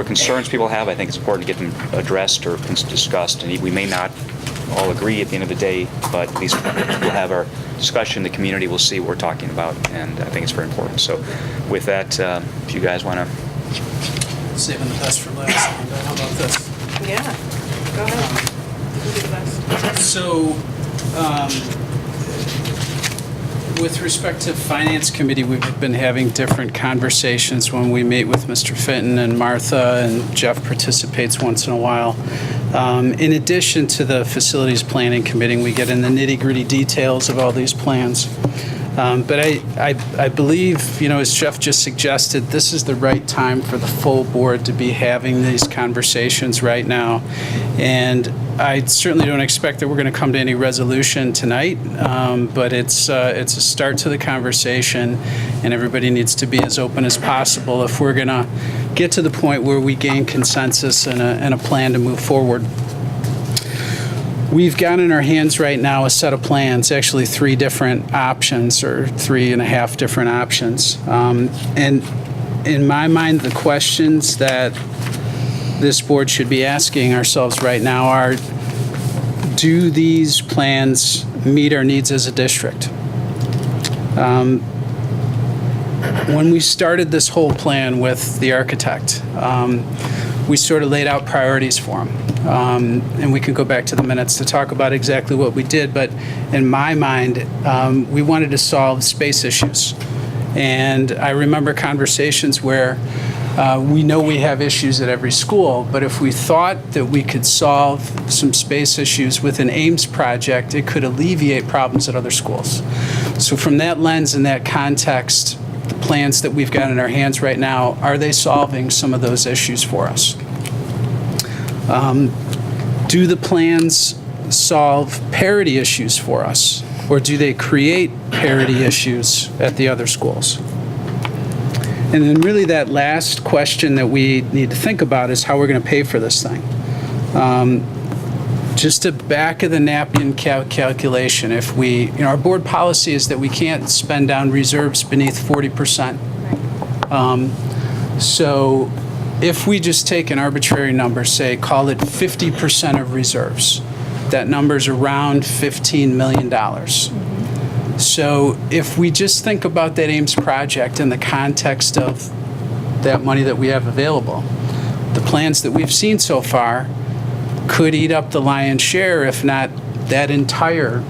concerns people have, I think it's important to get them addressed or discussed, and we may not all agree at the end of the day, but at least we'll have our discussion, the community will see what we're talking about, and I think it's very important. So with that, if you guys want to... Saving the best for last. How about this? Yeah, go ahead. You can do the best. So, with respect to Finance Committee, we've been having different conversations when we meet with Mr. Fenton and Martha, and Jeff participates once in a while. In addition to the Facilities Planning Committee, we get in the nitty-gritty details of all these plans. But I believe, as Jeff just suggested, this is the right time for the full board to be having these conversations right now. And I certainly don't expect that we're going to come to any resolution tonight, but it's a start to the conversation, and everybody needs to be as open as possible if we're going to get to the point where we gain consensus and a plan to move forward. We've got in our hands right now a set of plans, actually 3 different options, or 3.5 different options. And in my mind, the questions that this board should be asking ourselves right now are, do these plans meet our needs as a district? When we started this whole plan with the architect, we sort of laid out priorities for him. And we can go back to the minutes to talk about exactly what we did, but in my mind, we wanted to solve space issues. And I remember conversations where we know we have issues at every school, but if we thought that we could solve some space issues with an Ames project, it could alleviate problems at other schools. So from that lens and that context, the plans that we've got in our hands right now, are they solving some of those issues for us? Do the plans solve parity issues for us, or do they create parity issues at the other schools? And then really that last question that we need to think about is how we're going to pay for this thing. Just a back of the napkin calculation, if we, our board policy is that we can't spend down reserves beneath 40%. So if we just take an arbitrary number, say, call it 50% of reserves, that number's around $15 million. So if we just think about that Ames project in the context of that money that we have available, the plans that we've seen so far could eat up the lion's share, if not that entire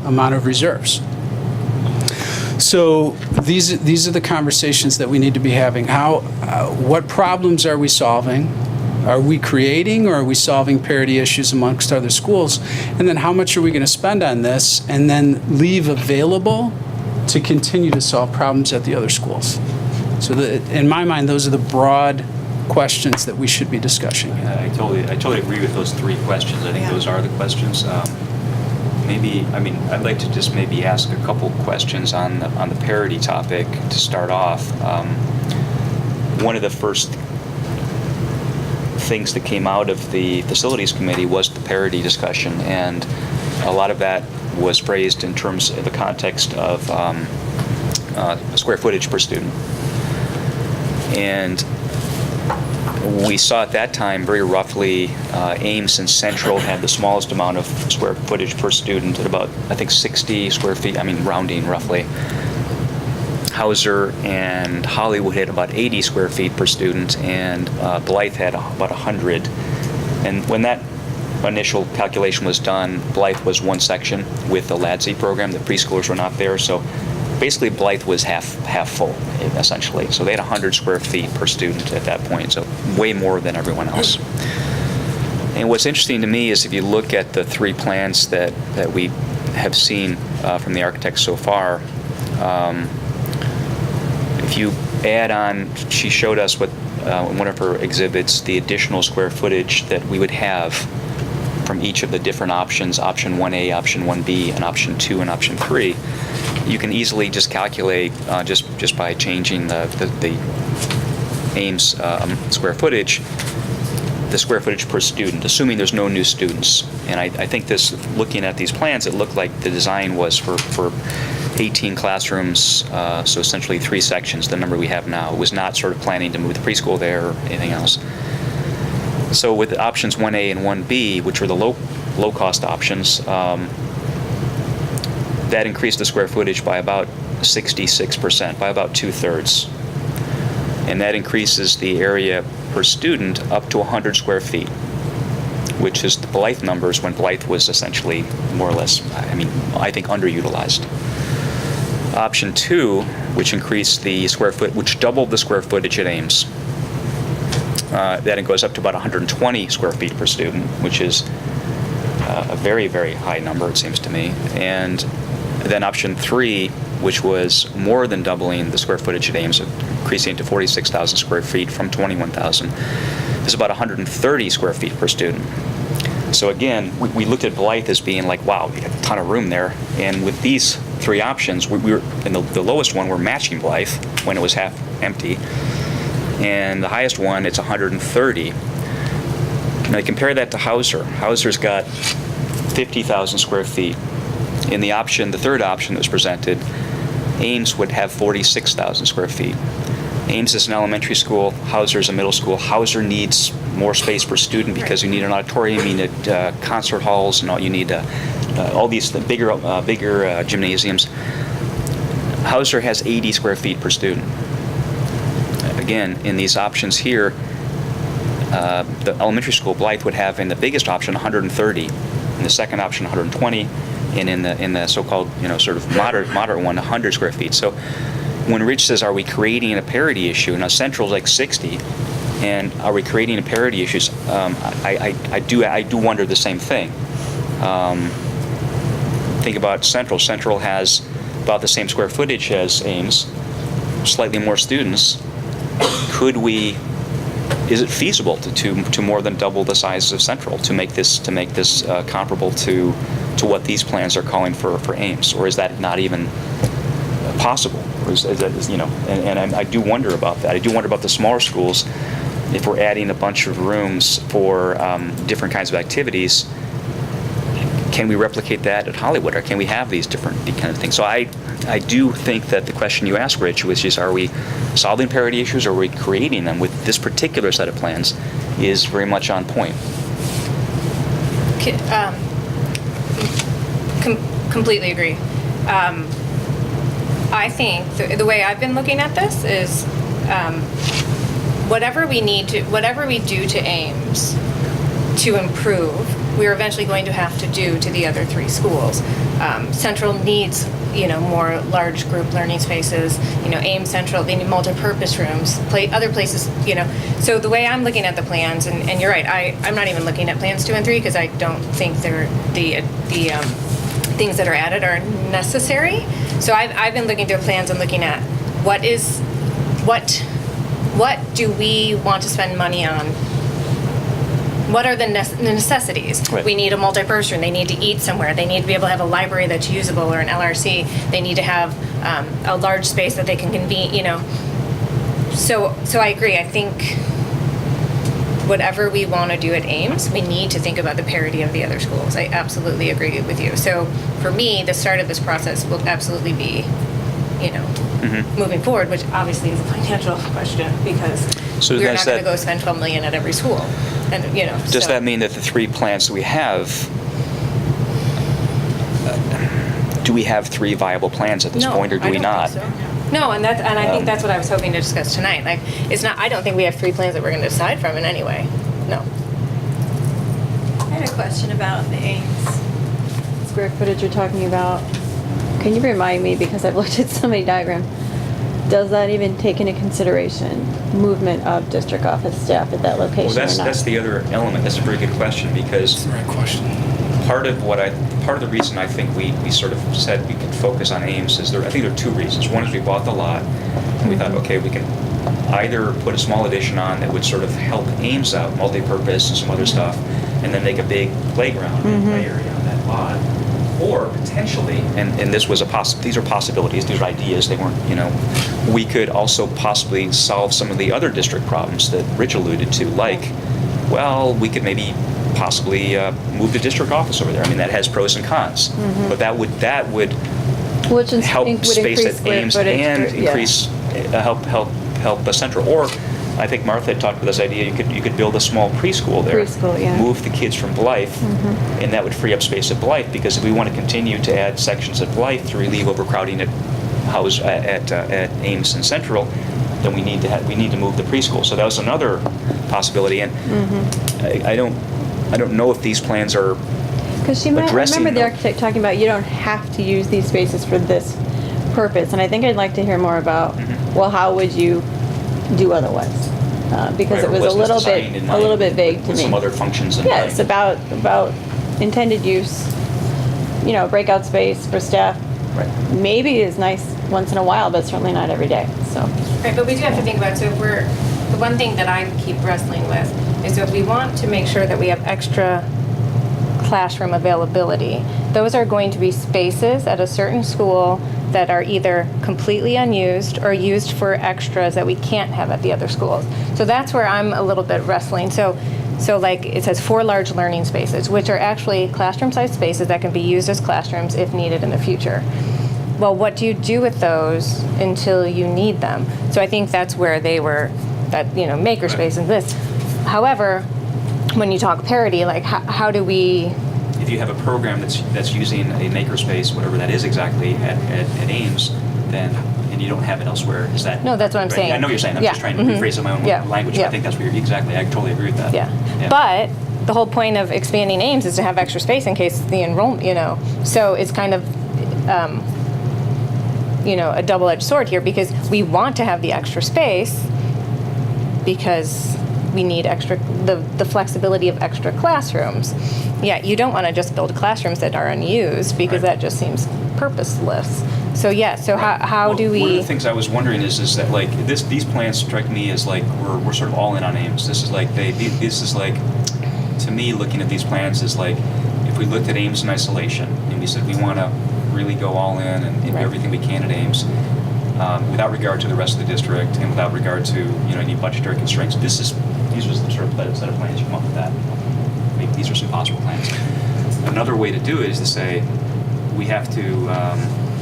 amount of reserves. So these are the conversations that we need to be having. What problems are we solving? Are we creating, or are we solving parity issues amongst other schools? And then how much are we going to spend on this and then leave available to continue to solve problems at the other schools? So in my mind, those are the broad questions that we should be discussing. I totally agree with those 3 questions. I think those are the questions. I'd like to just maybe ask a couple questions on the parity topic to start off. One of the first things that came out of the Facilities Committee was the parity discussion, and a lot of that was phrased in terms of the context of square footage per student. And we saw at that time, very roughly, Ames and Central had the smallest amount of square footage per student at about, I think, 60 square feet, rounding roughly. Hauser and Hollywood had about 80 square feet per student, and Blythe had about 100. And when that initial calculation was done, Blythe was one section with the LADSI program. The preschoolers were not there, so basically Blythe was half full, essentially. So they had 100 square feet per student at that point, so way more than everyone else. And what's interesting to me is if you look at the 3 plans that we have seen from the architects so far, if you add on, she showed us what in one of her exhibits, the additional square footage that we would have from each of the different options, option 1A, option 1B, and option 2 and option 3. You can easily just calculate just by changing the Ames square footage, the square footage per student, assuming there's no new students. And I think looking at these plans, it looked like the design was for 18 classrooms, so essentially 3 sections, the number we have now. It was not sort of planning to move the preschool there or anything else. So with options 1A and 1B, which were the low-cost options, that increased the square footage by about 66%, by about 2/3. And that increases the area per student up to 100 square feet, which is the Blythe numbers when Blythe was essentially more or less, I think underutilized. Option 2, which increased the which doubled the square footage at Ames. Then it goes up to about 120 square feet per student, which is a very, very high number, it seems to me. And then option 3, which was more than doubling the square footage at Ames, increasing to 46,000 square feet from 21,000, is about 130 square feet per student. So again, we looked at Blythe as being like, wow, we got a ton of room there. And with these 3 options, we were, and the lowest one, we're matching Blythe when it was half empty. And the highest one, it's 130. Now compare that to Hauser. Hauser's got 50,000 square feet. In the third option that was presented, Ames would have 46,000 square feet. Ames is an elementary school, Hauser is a middle school. Hauser needs more space per student because you need an auditorium, you need concert halls, and you need all these bigger gymnasiums. Hauser has 80 square feet per student. Again, in these options here, the elementary school, Blythe, would have in the biggest option 130, in the second option 120, and in the so-called sort of moderate one 100 square feet. So when Rich says, are we creating a parity issue? Now Central's like 60, and are we creating a parity issue? I do wonder the same thing. Think about Central. Central has about the same square footage as Ames, slightly more students. Is it feasible to more than double the size of Central to make this comparable to what these plans are calling for Ames, or is that not even possible? Or is that, and I do wonder about that. I do wonder about the smaller schools. If we're adding a bunch of rooms for different kinds of activities, can we replicate that at Hollywood, or can we have these different kind of things? So I do think that the question you asked, Rich, which is, are we solving parity issues, or are we creating them with this particular set of plans, is very much on point. Completely agree. I think the way I've been looking at this is whatever we do to Ames to improve, we're eventually going to have to do to the other 3 schools. Central needs, more large group learning spaces. Ames Central, they need multi-purpose rooms. Other places, So the way I'm looking at the plans, and you're right, I'm not even looking at plans 2 and 3 because I don't think they're the things that are added are necessary. So I've been looking through plans and looking at what do we want to spend money on? What are the necessities? Right. We need a multi-purpose room. They need to eat somewhere. They need to be able to have a library that's usable, or an LRC. They need to have a large space that they can convene. So I agree. I think whatever we want to do at Ames, we need to think about the parity of the other schools. I absolutely agree with you. So for me, the start of this process will absolutely be, moving forward, which obviously is a financial question because So we're not going to go spend $12 million at every school. And, Does that mean that the 3 plans that we have, do we have 3 viable plans at this point, or do we not? Think so. No, and I think that's what I was hoping to discuss tonight. Like, it's not. I don't think we have 3 plans that we're going to decide from in any way. No. I had a question about the Ames square footage you're talking about. Can you remind me, because I've looked at so many diagrams, does that even take into consideration movement of district office staff at that location Well, or not? that's the other element. That's a very good question, because That's the right question. part of the reason I think we sort of said we could focus on Ames is I think there are 2 reasons. One is we bought the lot, and we thought, okay, we can either put a small addition on that would sort of help Ames out, multi-purpose and some other stuff, and then make a big playground and play area on that lot. Or potentially, and this was these are possibilities, these are ideas, they weren't, we could also possibly solve some of the other district problems that Rich alluded to, like, well, we could maybe possibly move the district office over there. I mean, that has pros and cons, but that would Which help would space increase at square Ames footage and for- yeah. increase help Central. Or I think Martha had talked about this idea, you could build a small preschool there. Preschool, yeah. Move the kids from Blythe, and that would free up space at Blythe, because if we want to continue to add sections at Blythe to relieve overcrowding at Ames and Central, then we need to move the preschool. So that was another possibility, and I don't know if these plans are Because I addressing remember the them. architect talking about you don't have to use these spaces for this purpose, and I think I'd like to hear more about, well, how would you do otherwise? Because Right, it or was was a this little designed bit in a little mind bit vague to with me. some other functions in Yes, mind. about intended use, breakout space for staff. Right. Maybe is nice once in a while, but certainly not every day. So Right, but we do have to think about, so if the one thing that I keep wrestling with is if we want to make sure that we have extra classroom availability, those are going to be spaces at a certain school that are either completely unused or used for extras that we can't have at the other schools. So that's where I'm a little bit wrestling. So like it says 4 large learning spaces, which are actually classroom-sized spaces that can be used as classrooms if needed in the future. Well, what do you do with those until you need them? So I think that's where they were, makerspace and this. However, when you talk parity, like how do we? If you have a program that's using a makerspace, whatever that is exactly, at Ames, then, and you don't have it elsewhere, is that? No, that's what I'm right? saying. I know what you're saying. I'm Yeah. just trying to Mhm. rephrase it in my own Yeah. language. Yeah. I think that's what you're, exactly, I totally agree with that. Yeah. But the whole point of expanding Ames is to have extra space in case the enrollment, so it's kind of, a double-edged sword here, because we want to have the extra space because we need the flexibility of extra classrooms. Yeah, you don't want to just build classrooms that are unused, because Right. that just seems purposeless. So yeah, so how Well, do we? One of the things I was wondering is that like these plans strike me as like we're sort of all in on Ames. This is like to me, looking at these plans is like if we looked at Ames in isolation and we said we want to really go all in and do Right. everything we can at Ames, without regard to the rest of the district and without regard to any budgetary constraints. These are the sort of set of plans you come up with that. Maybe these are some possible plans. Another way to do it is to say we have to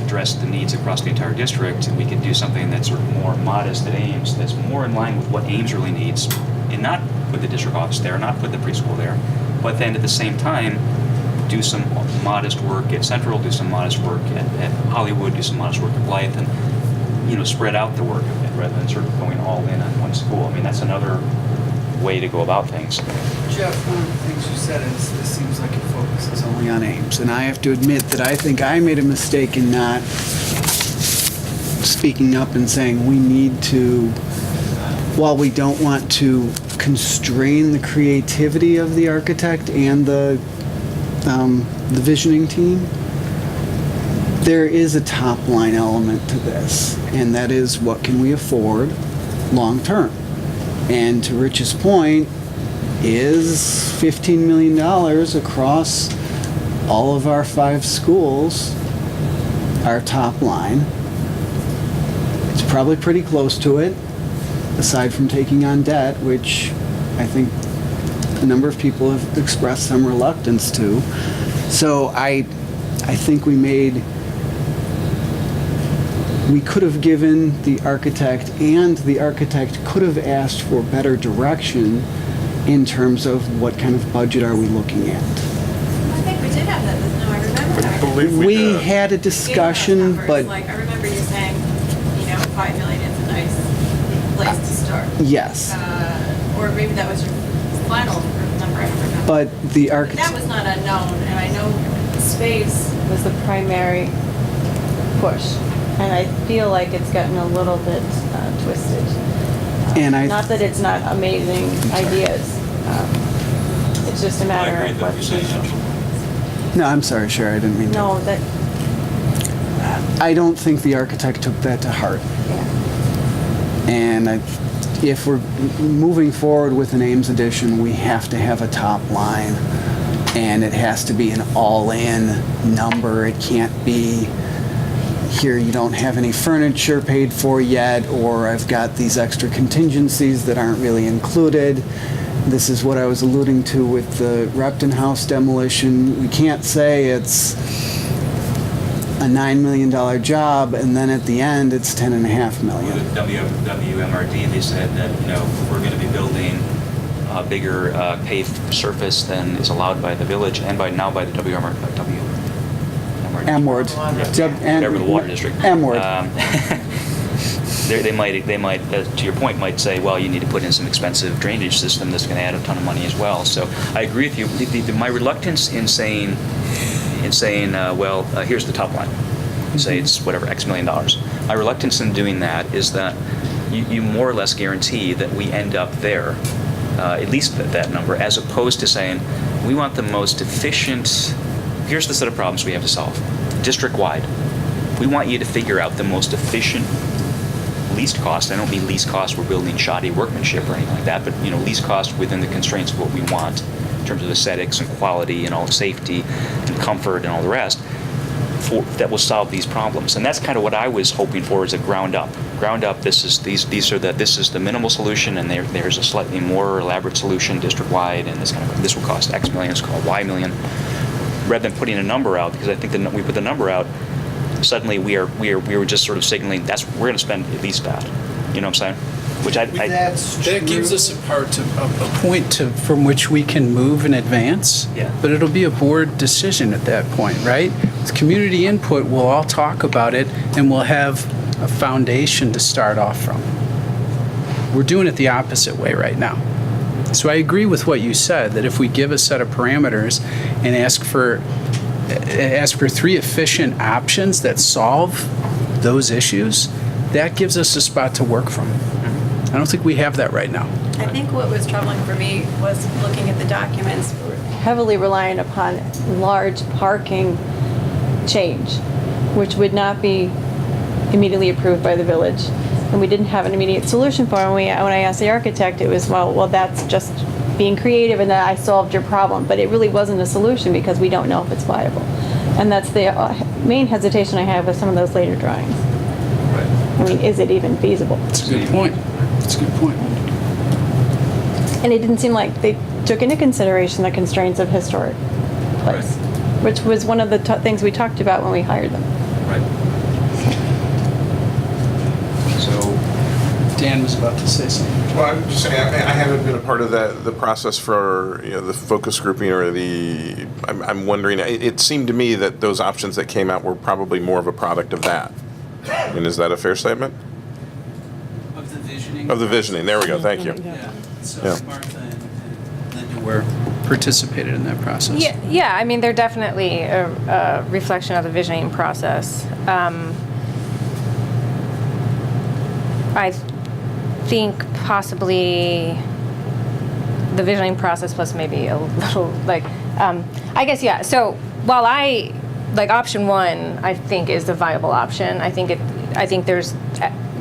address the needs across the entire district, and we can do something that's sort of more modest at Ames, that's more in line with what Ames really needs, and not put the district office there, not put the preschool there, but then at the same time do some modest work at Central, do some modest work at Hollywood, do some modest work at Blythe, and spread out the work a bit rather than sort of going all in on one school. I mean, that's another way to go about things. Jeff, one of the things you said is this seems like it focuses only on Ames, and I have to admit that I think I made a mistake in not speaking up and saying we need to, while we don't want to constrain the creativity of the architect and the visioning team, there is a top line element to this, and that is what can we afford long term. And to Rich's point, is $15 million across all of our 5 schools our top line? It's probably pretty close to it, aside from taking on debt, which I think a number of people have expressed some reluctance to. So I think we could have given the architect, and the architect could have asked for better direction in terms of what kind of budget are we looking at. I think we did have that, no, I remember that. I believe we We did. had a discussion, Numbers, but like, I remember you saying, 5 million is a nice place to start. yes. Or maybe that was your final number, I don't remember. But the That architect, was not unknown, and I know space. was the primary push, and I feel like it's gotten a little bit twisted. And I- Not that it's not amazing ideas. It's just a I matter agree of that what. you're saying that. no, I'm sorry, Sherry, I didn't mean to. No, that, I don't think the architect took that to heart. yeah. And if we're moving forward with an Ames edition, we have to have a top line, and it has to be an all-in number. It can't be, here you don't have any furniture paid for yet, or I've got these extra contingencies that aren't really included. This is what I was alluding to with the Repton House demolition. We can't say it's a $9 million job, and then at the end, it's $10.5 With million. WMRD, they said that, we're going to be building a bigger paved surface than is allowed by the village and by the WMRD. M-word. Whatever the water district. M-word. They might, to your point, might say, well, you need to put in some expensive drainage system that's going to add a ton of money as well. So I agree with you. My reluctance in saying, well, here's the top line. Say it's whatever, X million dollars. My reluctance in doing that is that you more or less guarantee that we end up there, at least that number, as opposed to saying, we want the most efficient, here's the set of problems we have to solve, district-wide. We want you to figure out the most efficient, least cost. I don't mean least cost we're building shoddy workmanship or anything like that, but least cost within the constraints of what we want in terms of aesthetics and quality and all safety and comfort and all the rest that will solve these problems. And that's kind of what I was hoping for, is a ground up. Ground up, this is the minimal solution, and there's a slightly more elaborate solution district-wide, and this will cost X million, it's called Y million, rather than putting a number out, because I think that we put the number out, suddenly we were just sort of signaling we're going to spend at least that. You know what I'm saying? Which That gives us a point from which we can move in advance. Yeah. But it'll be a board decision at that point, right? With community input, we'll all talk about it, and we'll have a foundation to start off from. We're doing it the opposite way right now. So I agree with what you said, that if we give a set of parameters and ask for 3 efficient options that solve those issues, that gives us a spot to work from. I don't think we have that right now. I think what was troubling for me was looking at the documents, heavily reliant upon large parking change, which would not be immediately approved by the village. And we didn't have an immediate solution for it. When I asked the architect, it was, well, that's just being creative and that I solved your problem. But it really wasn't a solution because we don't know if it's viable. And that's the main hesitation I have with some of those later drawings. I mean, is it even feasible? That's a good point. That's a good point. And it didn't seem like they took into consideration the constraints of historic place, which was one of the things we talked about when we hired them. Right. So Dan was about to say something. Well, I'm just saying, I haven't been a part of the process for the focus grouping or I'm wondering, it seemed to me that those options that came out were probably more of a product of that. And is that a fair statement? Of the visioning? Of the visioning, there we go, thank you. Yeah. So Yeah. Martha and Linda were participated in that process. Yeah, I mean, they're definitely a reflection of the visioning process. I think possibly the visioning process plus maybe a little, I guess, yeah. So while option 1, I think, is the viable option. I think there's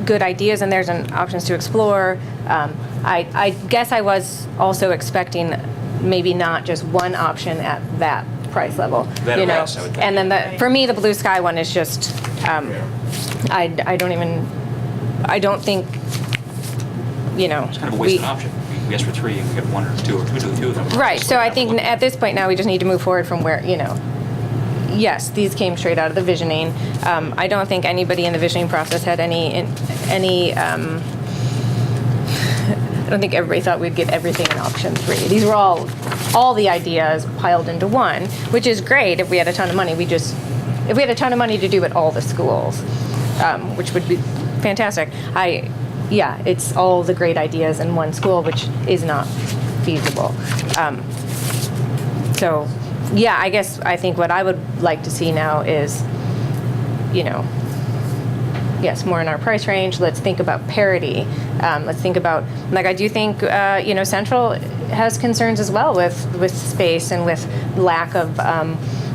good ideas and there's options to explore. I guess I was also expecting maybe not just one option at that price level, Rest, I would think. And then for me, the blue sky one is just, I don't think, it's kind of a wasted option. We asked for 3 and we got 1 or 2 or 2 of them. Right. So I think at this point now we just need to move forward from where, yes, these came straight out of the visioning. I don't think anybody in the visioning process had any. I don't think everybody thought we'd get everything in option 3. These were all the ideas piled into one, which is great if we had a ton of money. If we had a ton of money to do at all the schools, which would be fantastic. It's all the great ideas in one school, which is not feasible. I think what I would like to see now is, yes, more in our price range. Let's think about parity. Let's think about, I do think, Central has concerns as well with space and with lack of,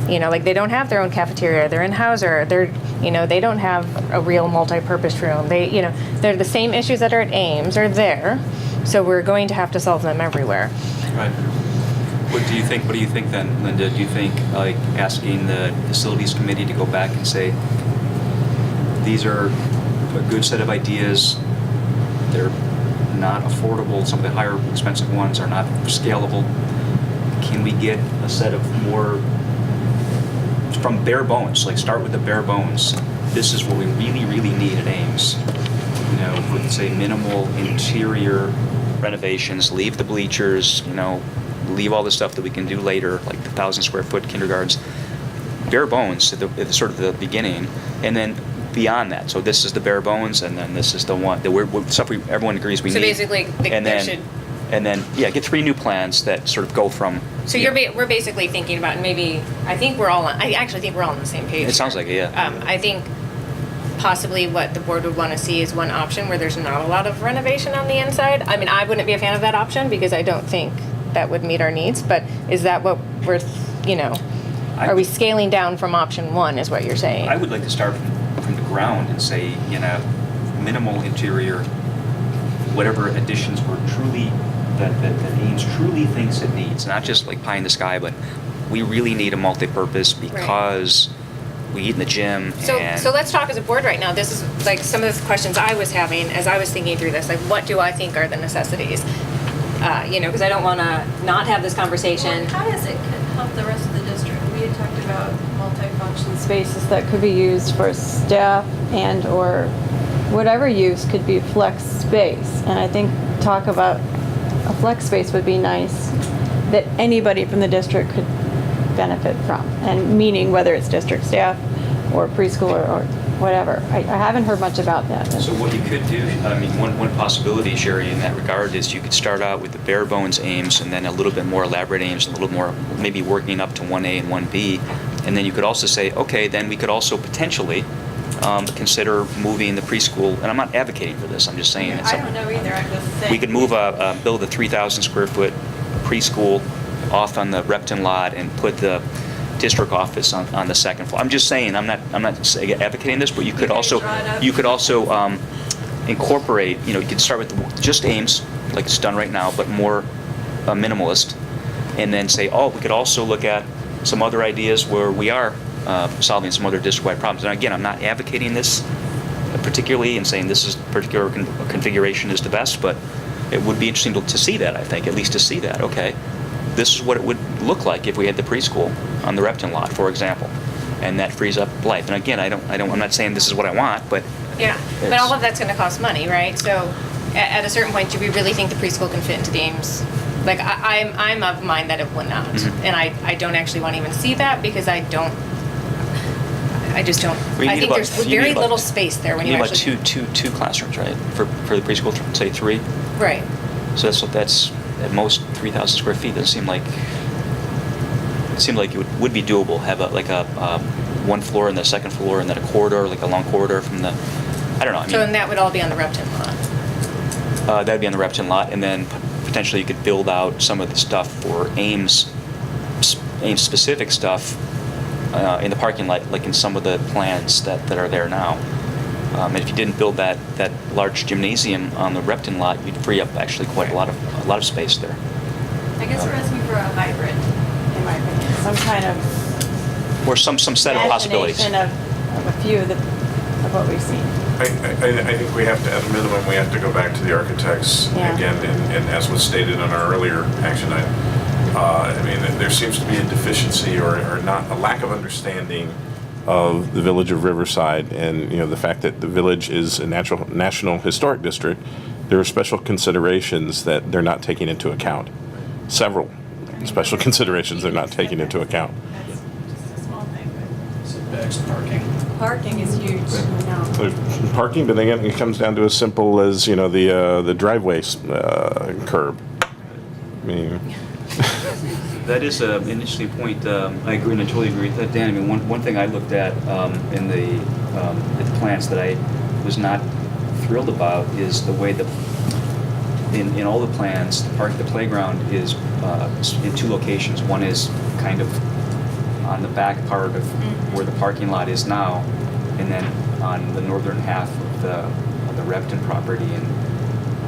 they don't have their own cafeteria. They're in Hauser. They don't have a real multi-purpose room. They're the same issues that are at Ames are there. So we're going to have to solve them everywhere. Right. What do you think then, Linda? Do you think asking the facilities committee to go back and say, these are a good set of ideas, they're not affordable, some of the higher expensive ones are not scalable, can we get a set of more from bare bones, like start with the bare bones. This is what we really, really need at Ames. You know, with say minimal interior renovations, leave the bleachers, you know, leave all the stuff that we can do later, like the 1,000 square foot kindergartens. Bare bones at the sort of the beginning, and then beyond that. So this is the bare bones, and then this is the one that stuff everyone agrees we need. So basically, and then get 3 new plans that sort of go from. So we're basically thinking about, and maybe I actually think we're all on the same page. It sounds like it, yeah. I think possibly what the board would want to see is one option where there's not a lot of renovation on the inside. I mean, I wouldn't be a fan of that option because I don't think that would meet our needs. But is that what we're, are we scaling down from option 1? Is what you're saying? I would like to start from the ground and say, minimal interior, whatever additions were truly that Ames truly thinks it needs, not just like pie in the sky, but we really need a multi-purpose because we eat in the gym. So let's talk as a board right now. This is like some of the questions I was having as I was thinking through this. Like, what do I think are the necessities? Because I don't want to not have this conversation. Well, how does it help the rest of the district? We had talked about multifunction spaces that could be used for staff and or whatever use could be flex space. And I think talk about a flex space would be nice that anybody from the district could benefit from. And meaning whether it's district staff or preschooler or whatever. I haven't heard much about that. So what you could do, one possibility, Sherry, in that regard is you could start out with the bare bones Ames and then a little bit more elaborate Ames, a little more maybe working up to 1A and 1B. And then you could also say, okay, then we could also potentially consider moving the preschool, and I'm not advocating for this, I'm just saying. I don't know either, I'm just saying. We could move build a 3,000 square foot preschool off on the Repton lot and put the district office on the second floor. I'm just saying, I'm not advocating this, but you could also incorporate, you could start with just Ames, like it's done right now, but more minimalist, and then say, we could also look at some other ideas where we are solving some other district-wide problems. And again, I'm not advocating this particularly and saying this is particular configuration is the best, but it would be interesting to see that, I think, at least to see that, okay, this is what it would look like if we had the preschool on the Repton lot, for example, and that frees up life. And again, I'm not saying this is what I want, but yeah, but all of that's going to cost money, right? So at a certain point, do we really think the preschool can fit into the Ames? Like I'm of mind that it would not, and I don't actually want to even see that because I just don't. I think there's very little space there when you actually. About two classrooms, right? For the preschool, say 3. Right. So that's at most 3,000 square feet. Doesn't seem like it would be doable. Have a one floor and the second floor and then a corridor, like a long corridor from the. I don't know. And that would all be on the Repton lot. That'd be on the Repton lot, and then potentially you could build out some of the stuff for Ames specific stuff in the parking lot, like in some of the plans that are there now. And if you didn't build that large gymnasium on the Repton lot, you'd free up actually quite a lot of space there. I guess we're asking for a hybrid, in my opinion, some kind of or some set of possibilities. Of a few of what we've seen. I think we have to, at a minimum, we have to go back to the architects again, and as was stated on our earlier action item, there seems to be a deficiency or not a lack of understanding of the village of Riverside, and the fact that the village is a national historic district. There are special considerations that they're not taking into account. Several special considerations they're not taking into account. That's just a small thing, but. Setbacks, parking. Parking is huge. There's parking, but then it comes down to as simple as the driveway curb. I mean. That is an interesting point. I agree, and I totally agree with that, Dan. One thing I looked at in the plans that I was not thrilled about is the way in all the plans, the playground is in 2 locations. One is kind of on the back part of where the parking lot is now, and then on the northern half of the Repton property. And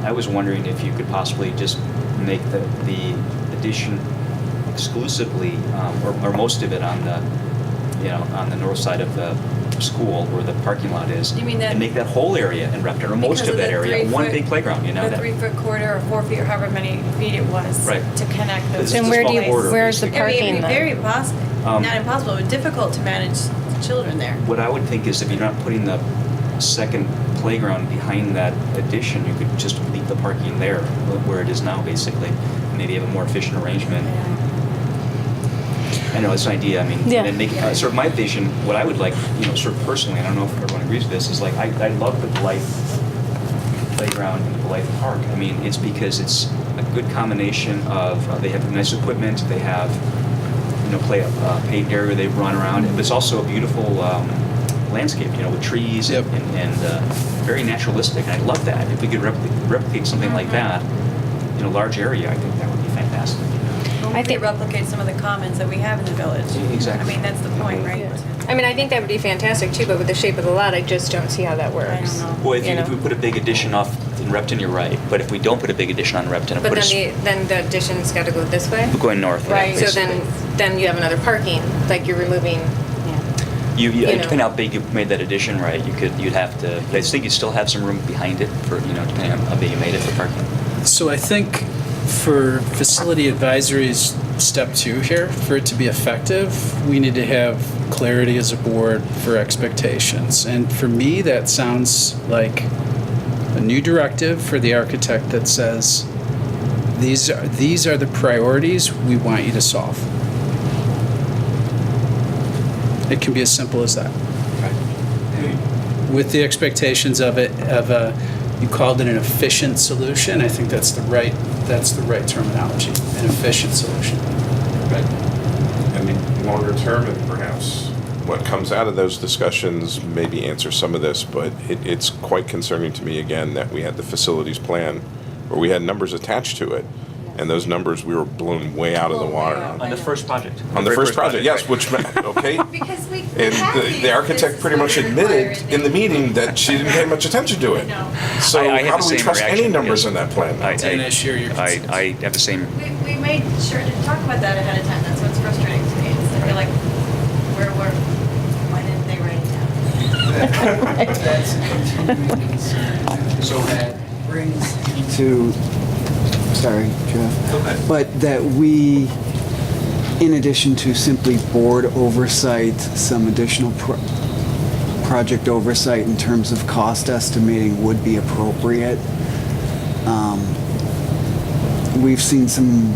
I was wondering if you could possibly just make the addition exclusively, or most of it on the north side of the school where the parking lot is. You mean that? And make that whole area in Repton, or most of that area, one big playground. The 3-foot corridor or 4 feet or however many feet it was Right. to connect those. It's And a where's small the corridor, parking It'd be then? very possible. Not impossible, but difficult to manage children there. What I would think is if you're not putting the second playground behind that addition, you could just leave the parking there where it is now, basically. Maybe have a more efficient arrangement. I know it's an idea. I mean, Yeah. and make sort of my vision. What I would like, sort of personally, I don't know if everyone agrees with this, is like I love the Blythe playground and the Blythe Park. I mean, it's because it's a good combination of they have nice equipment, they have paved area they run around, but it's also a beautiful landscape, with trees Yep. and very naturalistic. And I love that. If we could replicate something like that in a large area, I think that would be fantastic. I think replicate some of the commons that we have in the village. Exactly. I mean, that's the point, right? I mean, I think that would be fantastic too, but with the shape of the lot, I just don't see how that works. I don't know. Well, if You we know. put a big addition off in Repton, you're right. But if we don't put a big addition on Repton and But put then the addition's got to go this way? we're going north, Right, so basically. then you have another parking, like you're removing, You know. depending how big you made that addition, right? You'd have to. I think you'd still have some room behind it for depending on how big you made it for parking. So I think for facility advisories, step 2 here, for it to be effective, we need to have clarity as a board for expectations. And for me, that sounds like a new directive for the architect that says, these are the priorities we want you to solve. It can be as simple as that. With the expectations of you called it an efficient solution. I think that's the right terminology, an efficient solution. Right. I mean, longer term, and perhaps what comes out of those discussions maybe answer some of this, but it's quite concerning to me, again, that we had the facilities plan where we had numbers attached to it, and those numbers we were blown way out of the water on. On the first project. On the first project, yes, which meant, okay? Because we And the architect pretty much admitted in the meeting that she didn't pay much attention to it. So I had how the do we same trust any reaction, numbers yes. in that plan? Dana, share your concerns. I have the same. We made sure to talk about that ahead of time. That's what's frustrating to me. It's like, you're like, why didn't they write it down? That's a continuing concern. So that brings to, sorry, Jeff. Okay. But that we, in addition to simply board oversight, some additional project oversight in terms of cost estimating would be appropriate. We've seen some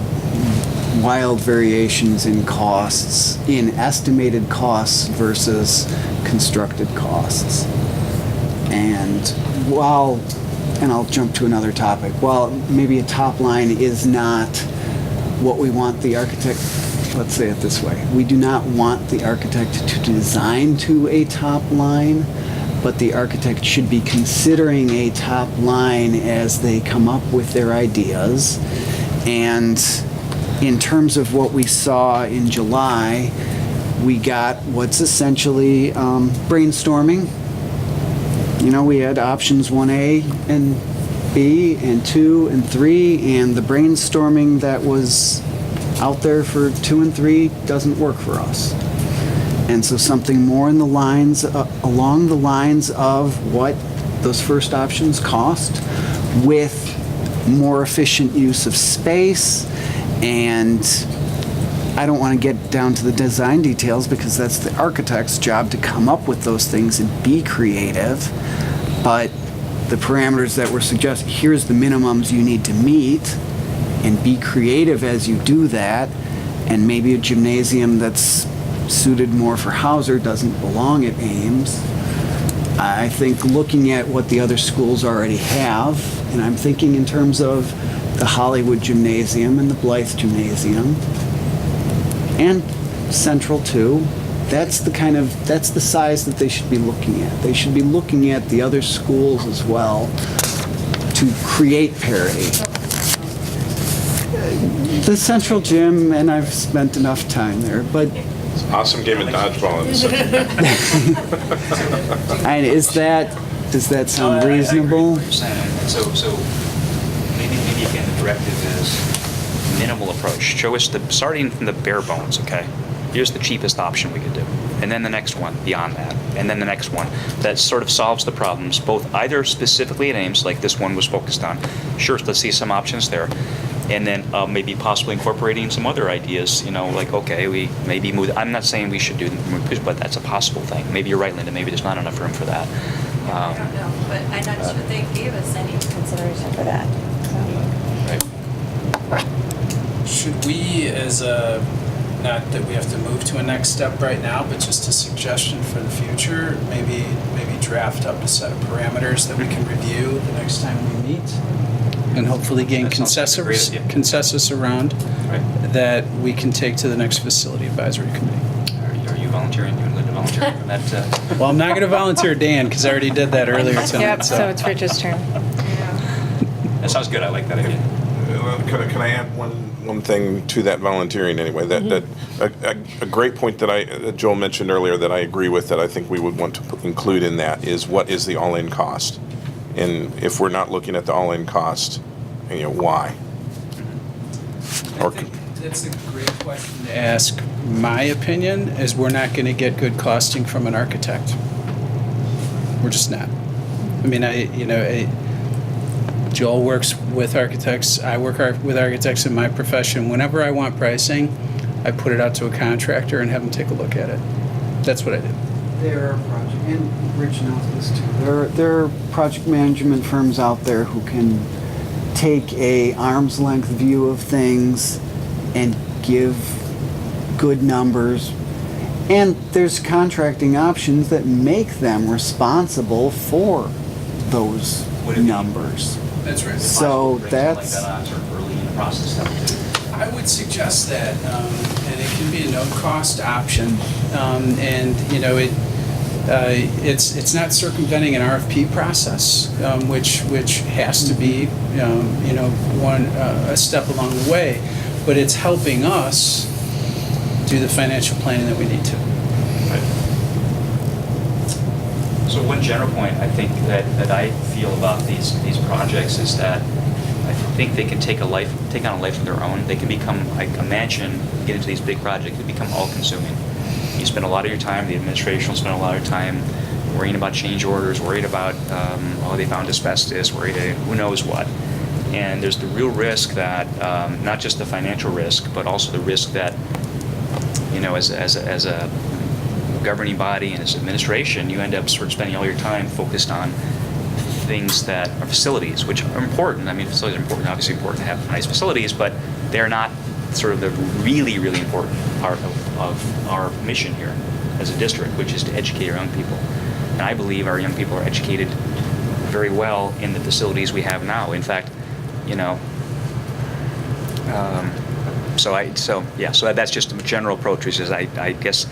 wild variations in costs, in estimated costs versus constructed costs. And I'll jump to another topic, while maybe a top line is not what we want the architect, let's say it this way, we do not want the architect to design to a top line, but the architect should be considering a top line as they come up with their ideas. And in terms of what we saw in July, we got what's essentially brainstorming. We had options 1A and B and 2 and 3, and the brainstorming that was out there for 2 and 3 doesn't work for us. And so something more in the lines, along the lines of what those first options cost, with more efficient use of space. And I don't want to get down to the design details because that's the architect's job to come up with those things and be creative. But the parameters that were suggested, here's the minimums you need to meet, and be creative as you do that. And maybe a gymnasium that's suited more for Hauser doesn't belong at Ames. I think looking at what the other schools already have, and I'm thinking in terms of the Hollywood Gymnasium and the Blythe Gymnasium, and Central too, that's the size that they should be looking at. They should be looking at the other schools as well to create parity. The Central Gym, and I've spent enough time there, but Awesome game of dodgeball in the second. and does that sound reasonable? So maybe again the directive is minimal approach. Show us starting from the bare bones. Okay, here's the cheapest option we could do, and then the next one beyond that, and then the next one that sort of solves the problems, both either specifically at Ames, like this one was focused on. Sure, let's see some options there, And then maybe possibly incorporating some other ideas, like, okay, we maybe move, I'm not saying we should do, but that's a possible thing. Maybe you're right, Linda, maybe there's not enough room for that. I don't know, but I'm not sure they gave us any Consideration for that. Right. Should we, as a, not that we have to move to a next step right now, but just a suggestion for the future, maybe draft up a set of parameters that we can review the next time we meet, and hopefully gain That sounds like a great idea. consensus around Right. that we can take to the next facility advisory committee. Are you volunteering? You and Linda volunteering for that? Well, I'm not going to volunteer Dan because I already did that earlier tonight. Yep, so it's Rich's turn. That sounds good. I like that idea. Can I add one thing to that volunteering anyway? That a great point that Joel mentioned earlier that I agree with, that I think we would want to include in that, is what is the all-in cost? And if we're not looking at the all-in cost, why? I think that's a great question to ask. My opinion is we're not going to get good costing from an architect. We're just not. I mean, Joel works with architects. I work with architects in my profession. Whenever I want pricing, I put it out to a contractor and have them take a look at it. That's what I do. There are project, and Rich knows this too. There are project management firms out there who can take a arm's length view of things and give good numbers. And there's contracting options that make them responsible for those Would it be- numbers. That's right. So Bring something that's, like that on sort of early in the process stuff too. I would suggest that, and it can be a no-cost option, and it's not circumventing an RFP process, which has to be a step along the way, but it's helping us do the financial planning that we need to. So one general point I think that I feel about these projects is that I think they can take on a life of their own. They can become, I imagine, get into these big projects, they become all-consuming. You spend a lot of your time, the administration will spend a lot of time worrying about change orders, worried about, they found asbestos, worried who knows what. And there's the real risk that, not just the financial risk, but also the risk that, as a governing body and as administration, you end up sort of spending all your time focused on things that are facilities, which are important. I mean, facilities are important, obviously important to have nice facilities, but they're not sort of the really, really important part of our mission here as a district, which is to educate our young people. And I believe our young people are educated very well in the facilities we have now. In fact, so that's just a general approach, which is I guess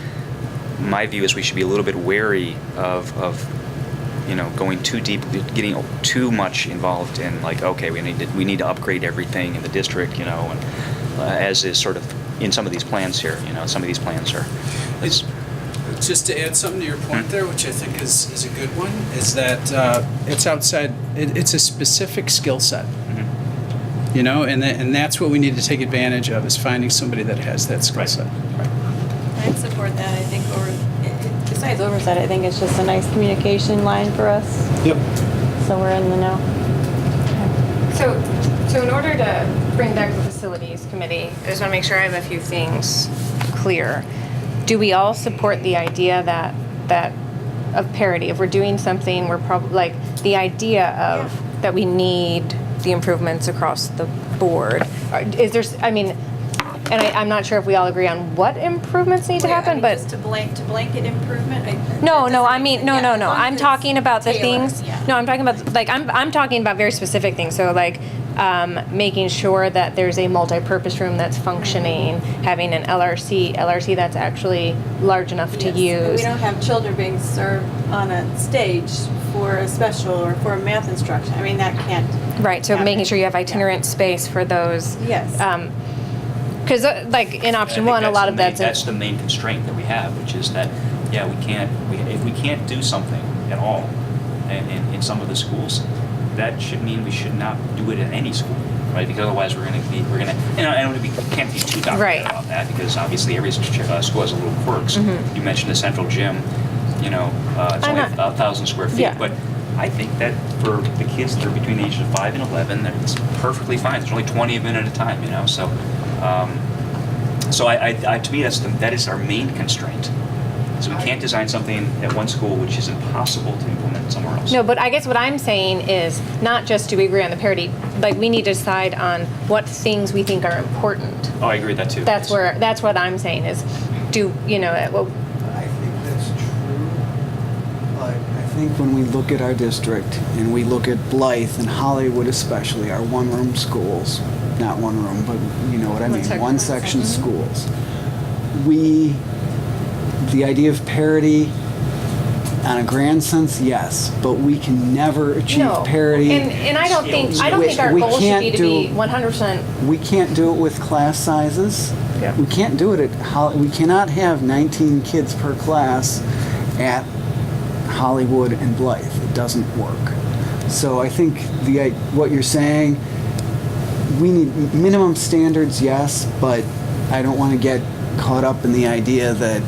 my view is we should be a little bit wary of going too deep, getting too much involved in we need to upgrade everything in the district, and as is sort of in some of these plans here. Some of these plans are. Just to add something to your point there, which I think is a good one, is that it's outside. It's a specific skill set. And that's what we need to take advantage of, is finding somebody that has that skill set. I'd support that. I think besides oversight, I think it's just a nice communication line for us. Yep. So we're in the know. So in order to bring back the facilities committee, I just want to make sure I have a few things clear. Do we all support the idea that of parity? If we're doing something, we're probably the idea of that we need the improvements across the board. Is there? And I'm not sure if we all agree on what improvements need to happen, but just to blanket improvement. No. I'm talking about the things. Yeah. No, I'm talking about I'm talking about very specific things. So making sure that there's a multi-purpose room that's functioning, having an LRC that's actually large enough to Yes. use. We don't have children being served on a stage for a special or for a math instruction. I mean, that can't. Right. So happen. making sure you have itinerant space for those. Yes. Because in option one, a lot of that's the main constraint that we have, which is that if we can't do something at all in some of the schools, that should mean we should not do it in any school, right? Because otherwise we're going to and we can't be too dogmatic about that, because obviously every school has a little quirks. You mentioned the central gym, it's only 1,000 square feet, Yeah. but I think that for the kids that are between the ages of 5 and 11, that's perfectly fine. There's only 20 of them at a time, you know. So, to me, that is our main constraint. So we can't design something at one school which is impossible to implement somewhere else. No, but I guess what I'm saying is not just do we agree on the parity, like we need to decide on what things we think are important. Oh, I agree with that too. That's what I'm saying is, well, I think that's true, but I think when we look at our district and we look at Blythe and Hollywood especially, our one-room schools, not one room, but you know what I mean, one section schools, the idea of parity on a grand sense, yes, but we can never achieve parity. And I don't think our goal should be to be 100%. We can't do it with class sizes. Yeah. We can't do it we cannot have 19 kids per class at Hollywood and Blythe. It doesn't work. So I think what you're saying, we need minimum standards, yes, but I don't want to get caught up in the idea that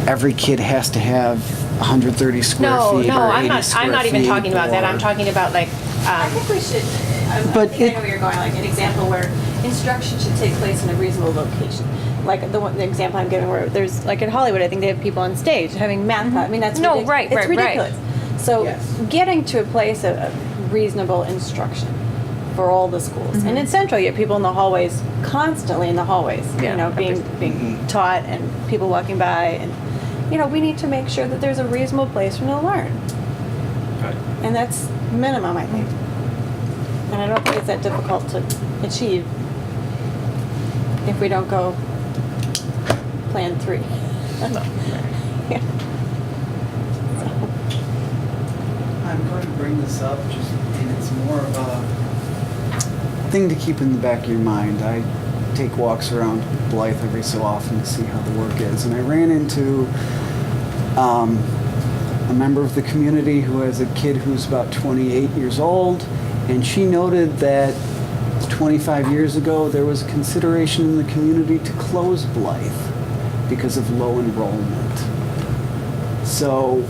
every kid has to have 130 square feet or 80 square I'm not even feet talking about that. or- I'm talking about like, I think we should, But I know where you're going, like an example where instruction should take place in a reasonable location. Like the example I'm giving where there's, like in Hollywood, I think they have people on stage having math class. I mean, that's No, ridiculous. right, It's right, right. ridiculous. So Yes. getting to a place of reasonable instruction for all the schools. And in Central, you have people in the hallways, constantly in the hallways, Yeah, you know, being taught and people walking by. And, you know, we need to make sure that there's a reasonable place for them to learn. Right. And that's minimum, I think. And I don't think it's that difficult to achieve if we don't go plan 3. Yeah. I'm going to bring this up, and it's more of a thing to keep in the back of your mind. I take walks around Blythe every so often to see how the work is, and I ran into a member of the community who has a kid who's about 28 years old, and she noted that 25 years ago there was consideration in the community to close Blythe because of low enrollment. So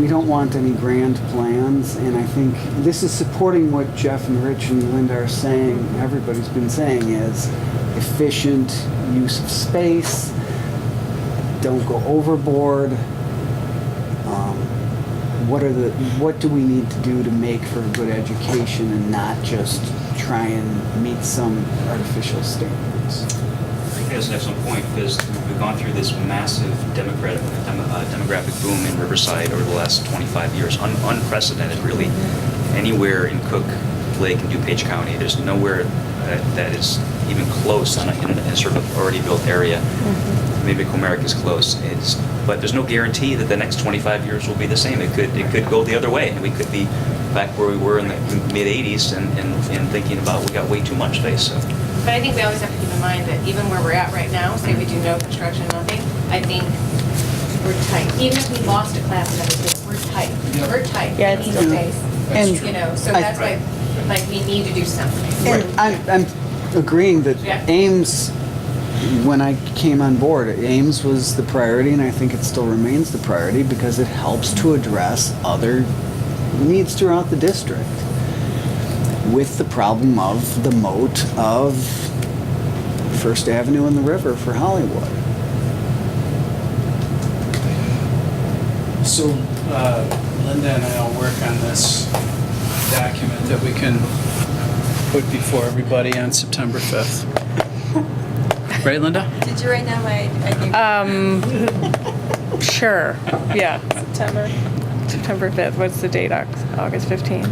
we don't want any grand plans, and I think this is supporting what Jeff and Rich and Linda are saying, everybody's been saying, is efficient use of space, don't go overboard. What do we need to do to make for a good education and not just try and meet some artificial standards? I think that's an excellent point, because we've gone through this massive demographic boom in Riverside over the last 25 years, unprecedented really. Anywhere in Cook, Lake, and DuPage County, there's nowhere that is even close in a sort of already built area. Maybe Comerica is close. But there's no guarantee that the next 25 years will be the same. It could go the other way, and we could be back where we were in the mid 80s and thinking about we got way too much space. So. But I think we always have to keep in mind that even where we're at right now, say we do no construction, nothing, I think we're tight. Even if we lost a class and everything, we're tight. We're tight. Yeah, We it's need space. And You know, so that's why, like, we need to do something. And I'm agreeing that Yeah. Ames, when I came on board, Ames was the priority, and I think it still remains the priority because it helps to address other needs throughout the district with the problem of the moat of First Avenue and the river for Hollywood. So Linda and I will work on this document that we can put before everybody on September 5th. Right, Linda? Did you write down my Sure, yeah. September? September 5th, what's the date, August 15?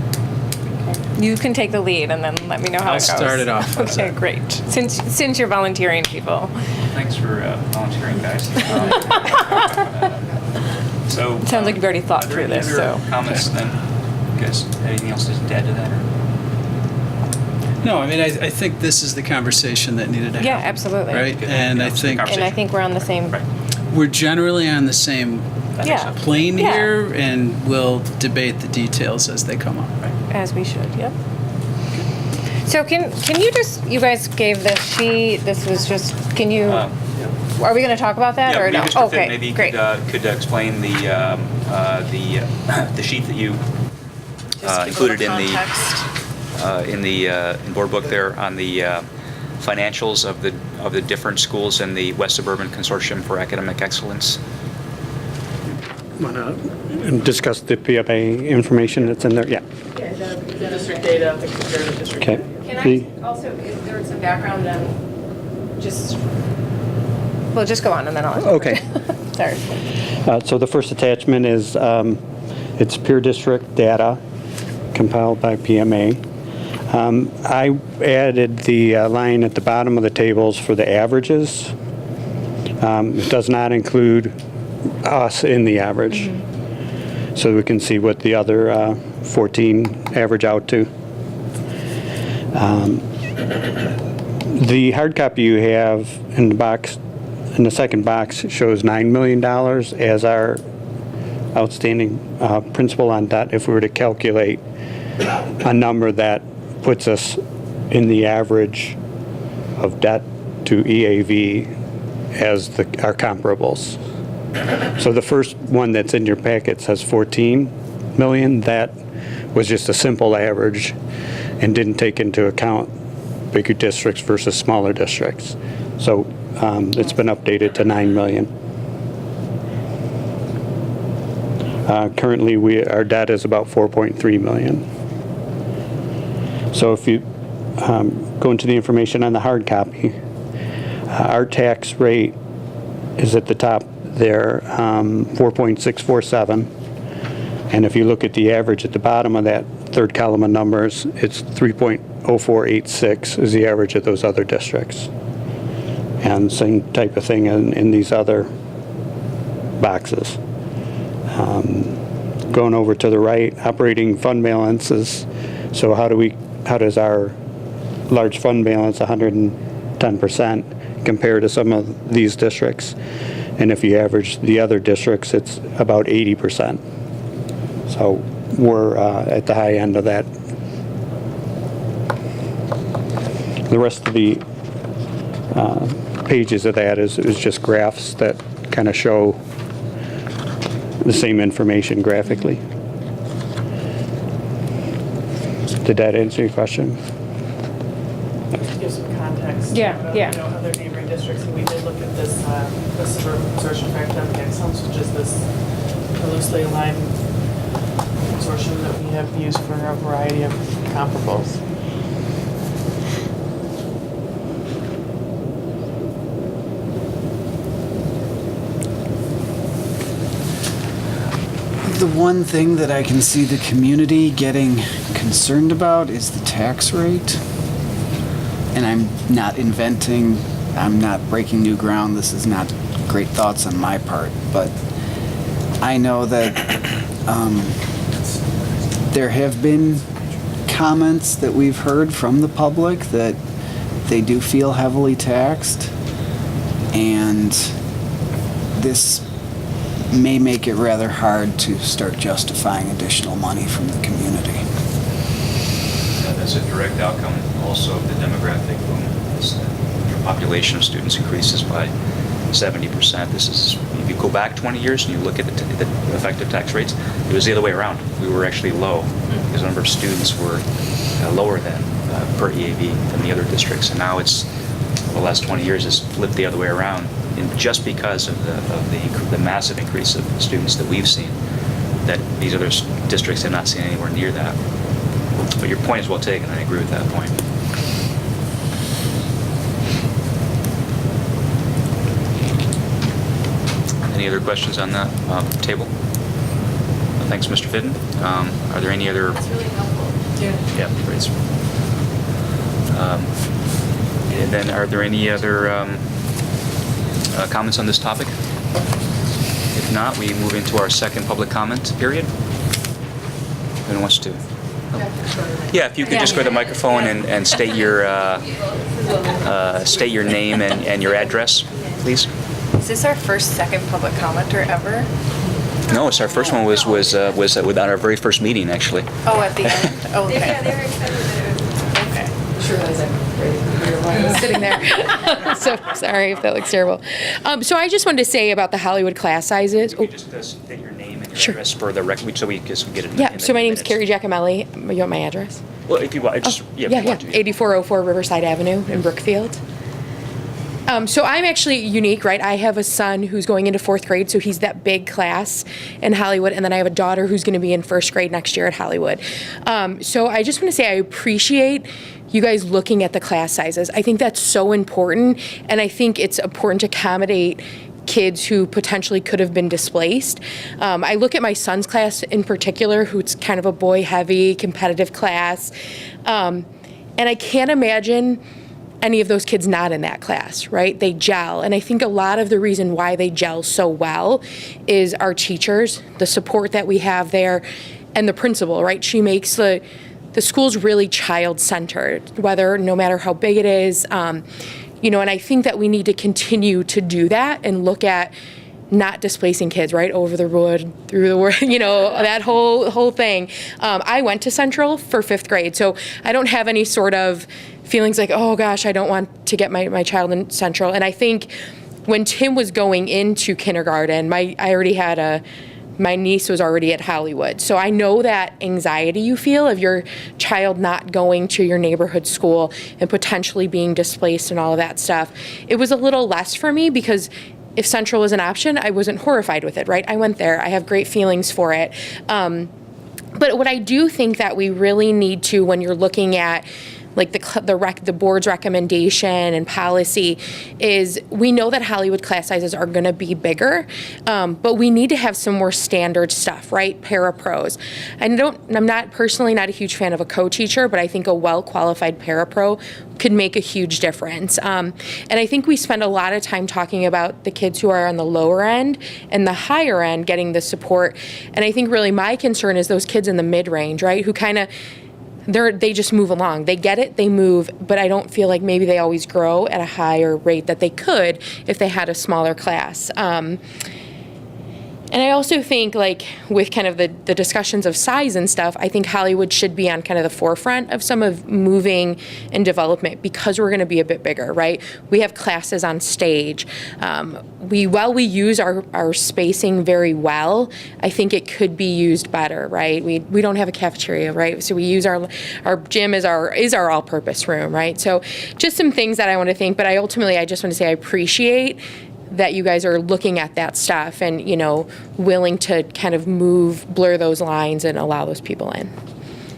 You can take the lead and then let me know how I'll it goes. start it off. How's Okay, that? great. Since you're volunteering, people. Thanks for volunteering, guys. So Sounds like you've already thought are there through any this, other so. comments then? You guys, anything else to add to that? Or? No, I mean, I think this is the conversation that needed to happen. Yeah, absolutely. Right? Good. And Yeah, I it's a think And I think we're on the same, Right. we're generally on the same yeah, plane Yeah. here, and we'll debate the details as they come up. as we should, yep. So can you just, you guys gave this sheet, this was just, can you, Yeah. are we going to talk about that or maybe no? Mr. Okay, Finn, maybe you great. could explain the sheet that you included in the board book there on the financials of the different schools in the West Suburban Consortium for Academic Excellence. Want to discuss the PMA information that's in there? Yeah. The district data, the comparative district Okay. data. Can I also, is there some background on just, well, just go on and then I'll. Okay. Sorry. So the first attachment is it's peer district data compiled by PMA. I added the line at the bottom of the tables for the averages. It does not include us in the average. So we can see what the other 14 average out to. The hard copy you have in the box, in the second box, shows $9 million as our outstanding principal on debt. If we were to calculate a number that puts us in the average of debt to EAV as our comparables. So the first one that's in your packet says 14 million. That was just a simple average and didn't take into account bigger districts versus smaller districts. So it's been updated to 9 million. Currently, our debt is about 4.3 million. So if you go into the information on the hard copy, our tax rate is at the top there, 4.647. And if you look at the average at the bottom of that third column of numbers, it's 3.0486 is the average of those other districts. And same type of thing in these other boxes. Going over to the right, operating fund balances. So how does our large fund balance, 110%, compare to some of these districts? And if you average the other districts, it's about 80%. So we're at the high end of that. The rest of the pages of that is just graphs that kind of show the same information graphically. Did that answer your question? Give some context. Yeah, yeah. You know, other neighboring districts, and we did look at this, the Suburban Consortium for Academic Excellence, which is this loosely aligned consortium that we have used for a variety of comparables. The one thing that I can see the community getting concerned about is the tax rate. And I'm not inventing, I'm not breaking new ground, this is not great thoughts on my part, but I know that there have been comments that we've heard from the public that they do feel heavily taxed, and this may make it rather hard to start justifying additional money from the community. That's a direct outcome also of the demographic boom. Your population of students increases by 70%. This is, if you go back 20 years and you look at the effective tax rates, it was the other way around. We were actually low because the number of students were lower than per EAV than the other districts. And now it's, the last 20 years has flipped the other way around. And just because of the massive increase of students that we've seen, that these other districts have not seen anywhere near that. But your point is well taken. I agree with that point. Any other questions on that table? Thanks, Mr. Fidden. Are there any other? That's really helpful. Yeah, please. And then, are there any other comments on this topic? If not, we move into our second public comment period. Who wants to? Yeah, if you could just go to the microphone and state your name and your address, please. Is this our second public commenter ever? No, it's our first one was without our very first meeting, actually. Oh, at the end? Oh, okay. Yeah, they were excited that it was. Okay. Sure, that was like, I was sitting there. So sorry if that looks terrible. So I just wanted to say about the Hollywood class sizes. Can you just state your name and your Sure. address for the record, so we just get it in Yeah, in so my name's minutes. Carrie Giacomelli. You want my address? Well, if you want, just, Yeah, 8404 Riverside Avenue in Brookfield. So I'm actually unique, right? I have a son who's going into 4th grade, so he's that big class in Hollywood, and then I have a daughter who's going to be in 1st grade next year at Hollywood. So I just want to say I appreciate you guys looking at the class sizes. I think that's so important, and I think it's important to accommodate kids who potentially could have been displaced. I look at my son's class in particular, who's kind of a boy-heavy, competitive class, and I can't imagine any of those kids not in that class, right? They gel. And I think a lot of the reason why they gel so well is our teachers, the support that we have there, and the principal, right? She makes the school's really child-centered, no matter how big it is. And I think that we need to continue to do that and look at not displacing kids, right? Over the wood, through the wood, that whole thing. I went to Central for 5th grade, so I don't have any sort of feelings like, oh gosh, I don't want to get my child in Central. And I think when Tim was going into kindergarten, my niece was already at Hollywood. So I know that anxiety you feel of your child not going to your neighborhood school and potentially being displaced and all of that stuff. It was a little less for me because if Central was an option, I wasn't horrified with it, right? I went there. I have great feelings for it. But what I do think that we really need to, when you're looking at like the board's recommendation and policy, is we know that Hollywood class sizes are going to be bigger, but we need to have some more standard stuff, right? Parapros. I'm not personally not a huge fan of a co-teacher, but I think a well-qualified parapro could make a huge difference. And I think we spend a lot of time talking about the kids who are on the lower end and the higher end getting the support. And I think really my concern is those kids in the mid-range, right? Who kind of they just move along. They get it, they move, but I don't feel like maybe they always grow at a higher rate that they could if they had a smaller class. And I also think, like, with kind of the discussions of size and stuff, I think Hollywood should be on kind of the forefront of some of moving and development because we're going to be a bit bigger, right? We have classes on stage. While we use our spacing very well, I think it could be used better, right? We don't have a cafeteria, right? So we use our gym as our all-purpose room, right? So just some things that I want to think, but I just want to say I appreciate that you guys are looking at that stuff and, willing to kind of blur those lines and allow those people in.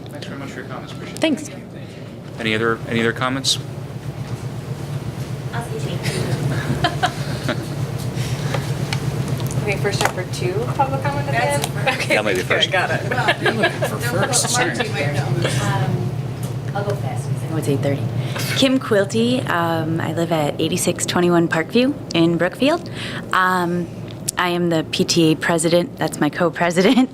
Thanks very much for your comments. Appreciate it. Thanks. Any other comments? Okay, first time for 2 public comment at the end? Okay. That might be first. Got it. You're looking for first. Sorry. I'll go fast because I know it's 8:30. Kim Quilty. I live at 8621 Parkview in Brookfield. I am the PTA president. That's my co-president.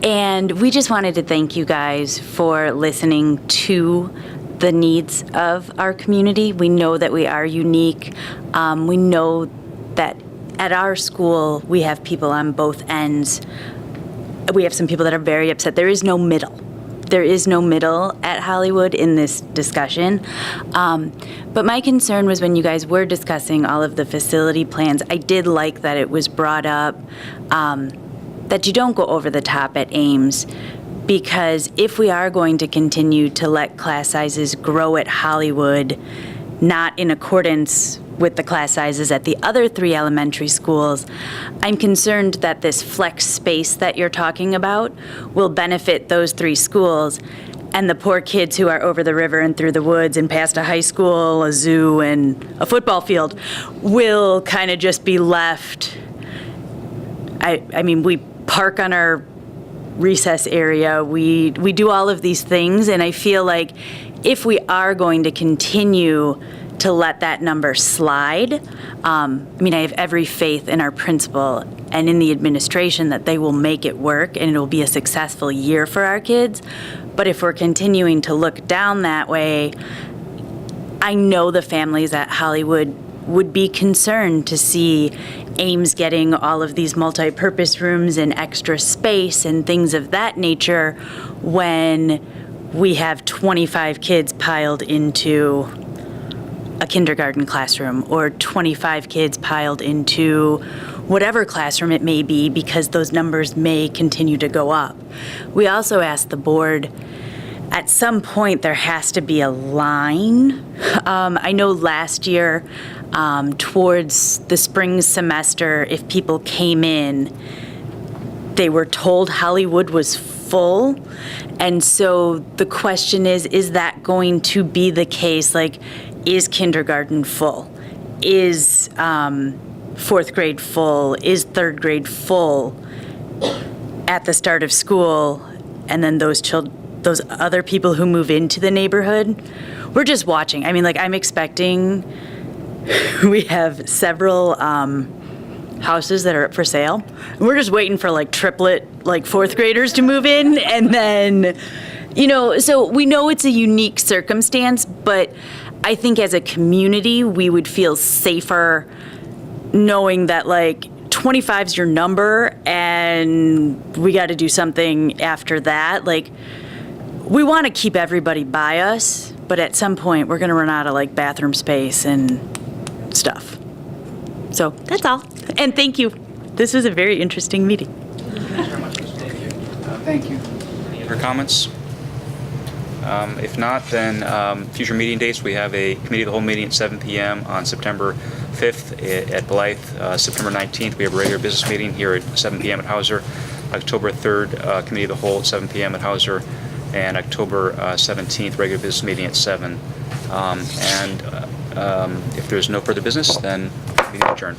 And we just wanted to thank you guys for listening to the needs of our community. We know that we are unique. We know that at our school, we have people on both ends. We have some people that are very upset. There is no middle. There is no middle at Hollywood in this discussion. But my concern was when you guys were discussing all of the facility plans, I did like that it was brought up that you don't go over the top at Ames, because if we are going to continue to let class sizes grow at Hollywood, not in accordance with the class sizes at the other 3 elementary schools, I'm concerned that this flex space that you're talking about will benefit those 3 schools, and the poor kids who are over the river and through the woods and past a high school, a zoo, and a football field will kind of just be left. I mean, we park on our recess area, we do all of these things, and I feel like if we are going to continue to let that number slide, I have every faith in our principal and in the administration that they will make it work and it will be a successful year for our kids. But if we're continuing to look down that way, I know the families at Hollywood would be concerned to see Ames getting all of these multi-purpose rooms and extra space and things of that nature when we have 25 kids piled into a kindergarten classroom or 25 kids piled into whatever classroom it may be, because those numbers may continue to go up. We also asked the board, at some point there has to be a line. I know last year, towards the spring semester, if people came in, they were told Hollywood was full. And so the question is that going to be the case? Like, is kindergarten full? Is fourth grade full? Is third grade full at the start of school? And then those other people who move into the neighborhood, we're just watching. I mean, like, I'm expecting, we have several houses that are up for sale. We're just waiting for like triplet, like fourth graders to move in. And then, so we know it's a unique circumstance, but I think as a community, we would feel safer knowing that like 25 is your number and we got to do something after that. Like, we want to keep everybody by us, but at some point we're going to run out of like bathroom space and stuff. So that's all. And thank you. This was a very interesting meeting. Thank you. Any other comments? If not, then future meeting dates, we have a committee of the whole meeting at 7 p.m. on September 5th at Blythe. September 19th, we have a regular business meeting here at 7 p.m. at Hauser. October 3rd, committee of the whole at 7 p.m. at Hauser. And October 17th, regular business meeting at 7. If there's no further business, then meeting adjourned.